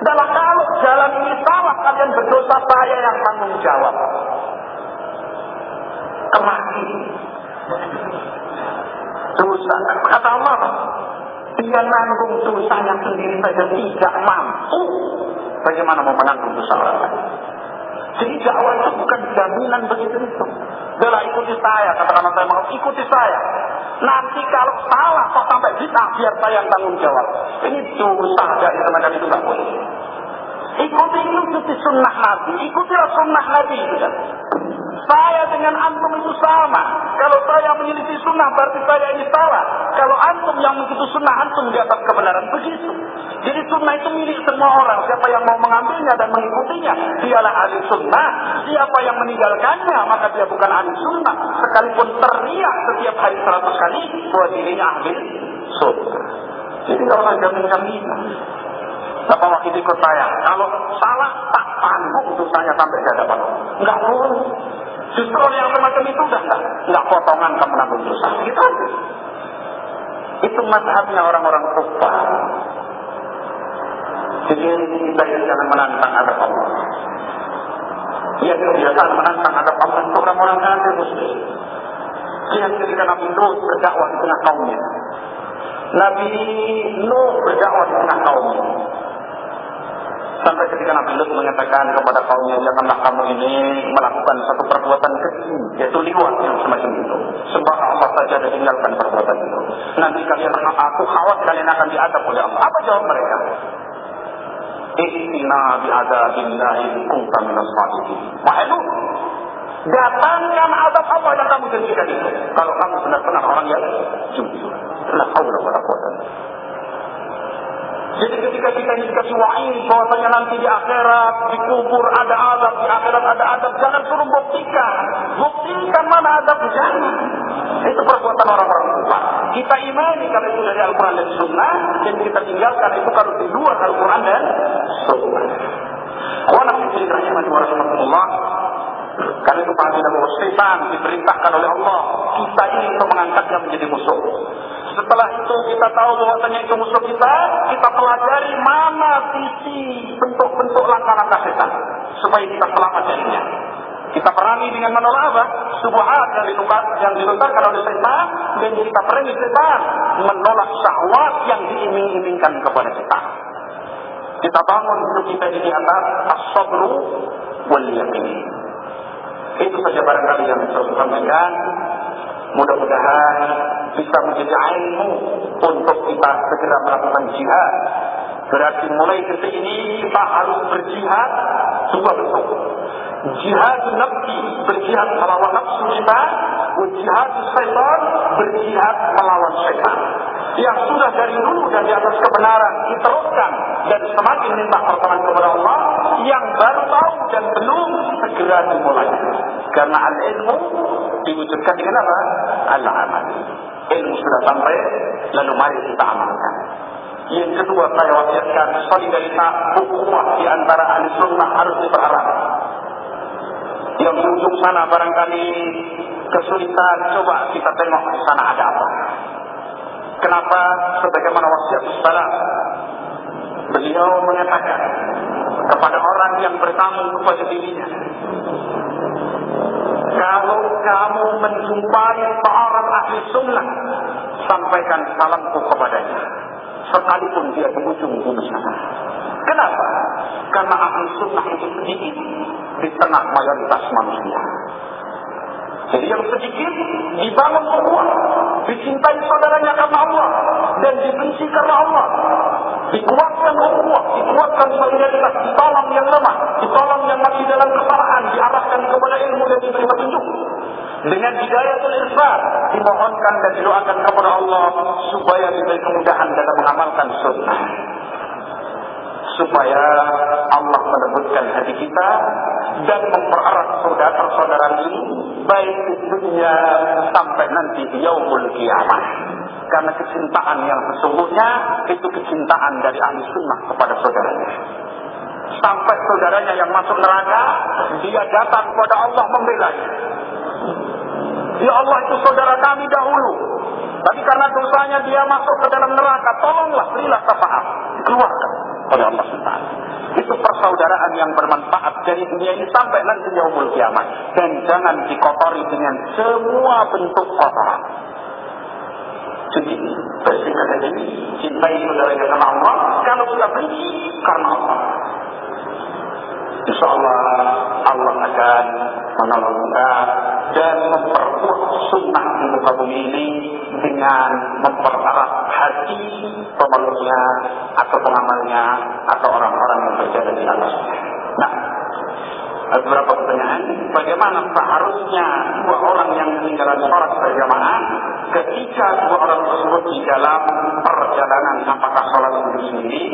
Dalam kalau jalan ini salah, kalian berdosa, saya yang tanggung jawab. Kemati. Dosa. Kata Allah, dia nanggung dosanya sendiri saja tidak mampu. Bagaimana mau menanggung dosa orang lain? Jadi dakwah itu bukan jaminan begitu itu. Bela ikuti saya, katakan saya mau ikuti saya. Nanti kalau salah kok sampai bid'ah, biar saya yang tanggung jawab. Ini dosa dari semacam itu nggak boleh. Ikuti sunnah Nabi, ikutilah sunnah Nabi itu kan. Saya dengan antum itu sama. Kalau saya menyelisih sunnah berarti saya ini salah. Kalau antum yang mengikuti sunnah, antum di atas kebenaran. Begitu. Jadi sunnah itu milik semua orang. Siapa yang mau mengambilnya dan mengikutinya, dialah ahli sunnah. Siapa yang meninggalkannya, maka dia bukan ahli sunnah. Sekalipun teriak setiap hari 100 kali bahwa dirinya ahli sunnah. Jadi kalau ada jaminan. Bapak wakil ikut saya. Kalau salah, tak tanggung dosanya sampai ke hadapan Allah. Enggak boleh. Justru yang semacam itu udah enggak potongan kamu nanggung dosa. Gitu aja. Itu mazhabnya orang-orang kufar. Jadi kita jangan menantang adab Allah. Ya kebiasaan menantang adab Allah itu orang-orang kafir muslim. Lihat ketika Nabi Nuh berdakwah di tengah kaumnya. Nabi Nuh berdakwah di tengah kaumnya. Sampai ketika Nabi Lut mengatakan kepada kaumnya, janganlah kamu ini melakukan satu perbuatan keji, yaitu liwat yang semacam itu. Sembah Allah saja dan tinggalkan perbuatan itu. Nanti kalian, aku khawatir kalian akan diadab oleh Allah. Apa jawab mereka? Ihtina bi'adabillahi kunta minas sadiqin. Wahai Lut, datangkan adab Allah yang kamu janjikan itu. Kalau kamu benar-benar orang yang jujur. La haula wala quwwata. Jadi ketika kita ini dikasih wa'id bahwasanya nanti di akhirat, di kubur ada azab, di akhirat ada azab, jangan suruh buktikan. Buktikan mana azab, jangan. Itu perbuatan orang-orang kufar. Kita imani kalau itu dari Al-Quran dan Sunnah, dan kita tinggalkan itu kalau di luar Al-Quran dan Sunnah. Awalah fitrahnya warahmatullah. Karena itu pahami bahwa setan diperintahkan oleh Allah kita ini untuk mengangkatnya menjadi musuh. Setelah itu kita tahu bahwasanya itu musuh kita pelajari mana sisi bentuk-bentuk langkah-langkah setan supaya kita selamat darinya. Kita perangi dengan menolak apa? Syubhat yang dilontarkan oleh setan, dan kita perangi setan menolak syahwat yang diiming-imingkan kepada kita. Kita bangun hidup kita di atas as-sabru wal yaqin. Itu saja barangkali yang bisa saya sampaikan. Mudah-mudahan bisa menjadi ilmu untuk kita segera melakukan jihad. Berarti mulai detik ini kita harus berjihad dua bentuk. Jihad nafsi, berjihad melawan nafsu kita. Jihad syaitan, berjihad melawan syaitan. Yang sudah dari dulu dan di atas kebenaran diteruskan dan semakin minta pertolongan kepada Allah. Yang baru tahu dan belum, segera dimulai. Karena al-ilmu diwujudkan dengan apa? Al-amal. Ilmu sudah sampai, lalu mari kita amalkan. Yang kedua, saya wasiatkan solidaritas ukhuwah di antara ahli sunnah harus dipererat. Yang di ujung sana barangkali kesulitan, coba kita tengok di sana ada apa. Kenapa? Sebagaimana wasiat salaf, beliau mengatakan kepada orang yang bertamu kepada dirinya, kalau kamu menjumpai seorang ahli sunnah, sampaikan salamku kepadanya, sekalipun dia di ujung bumi sana. Kenapa? Karena ahli sunnah itu sedikit di tengah mayoritas manusia. Jadi yang sedikit dibangun ukhuwah, dicintai saudaranya karena Allah dan dibenci karena Allah. Dikuatkan ukhuwah, dikuatkan solidaritas, ditolong yang lemah, ditolong yang masih dalam kesalahan, diarahkan kepada ilmu dan diberi petunjuk. Dengan hidayatul irsyad, dimohonkan dan didoakan kepada Allah supaya diberi kemudahan dalam mengamalkan sunnah. Supaya Allah melembutkan hati kita dan mempererat saudara-saudara ini baik di dunia sampai nanti di yaumul qiyamah. Karena kecintaan yang sesungguhnya itu kecintaan dari ahli sunnah kepada saudaranya. Sampai saudaranya yang masuk neraka, dia datang kepada Allah membelanya. Ya Allah, itu saudara kami dahulu, tapi karena dosanya dia masuk ke dalam neraka, tolonglah, berilah syafaat, dikeluarkan oleh Allah SWT. Itu persaudaraan yang bermanfaat dari dunia ini sampai nanti yaumul kiamat. Dan jangan dikotori dengan semua bentuk kotoran. Jadi bersihkan hati, cintai saudaranya karena Allah, kalau kita benci karena Allah. Insya Allah Allah akan menolong kita dan memperkuat sunnah di muka bumi ini dengan mempererat hati pemeluknya atau pengamalnya atau orang-orang yang berada di atasnya. Nah, ada beberapa pertanyaan. Bagaimana seharusnya dua orang yang meninggalkan sholat berjamaah ketika dua orang tersebut di dalam perjalanan, apakah sholat sendiri?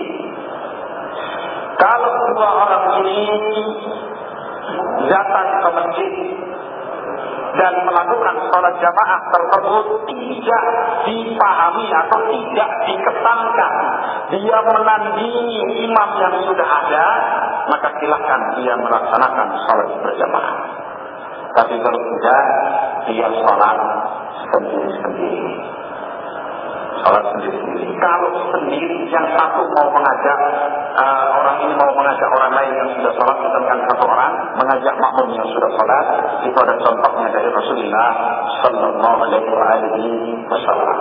Kalau dua orang ini datang ke masjid dan melakukan sholat jamaah tersebut tidak dipahami atau tidak dikesankan, dia menandingi imam yang sudah ada, maka silakan dia melaksanakan sholat berjamaah. Tapi kalau tidak, dia sholat sendiri-sendiri. Sholat sendiri-sendiri. Kalau sendiri, yang satu mau mengajak orang ini mau mengajak orang lain yang sudah sholat, sedangkan satu orang mengajak makmum yang sudah sholat, itu ada contohnya dari Rasulullah Sallallahu Alaihi Wasallam.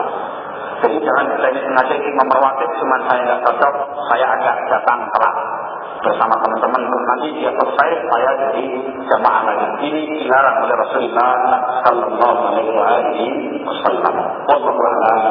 Jadi jangan kita ini sengaja imam rawatib, cuman saya nggak cocok, saya agak datang telat bersama teman-teman, nanti dia selesai, saya jadi jamaah lagi. Ini dilarang oleh Rasulullah Sallallahu Alaihi Wasallam. Wallahu a'lam.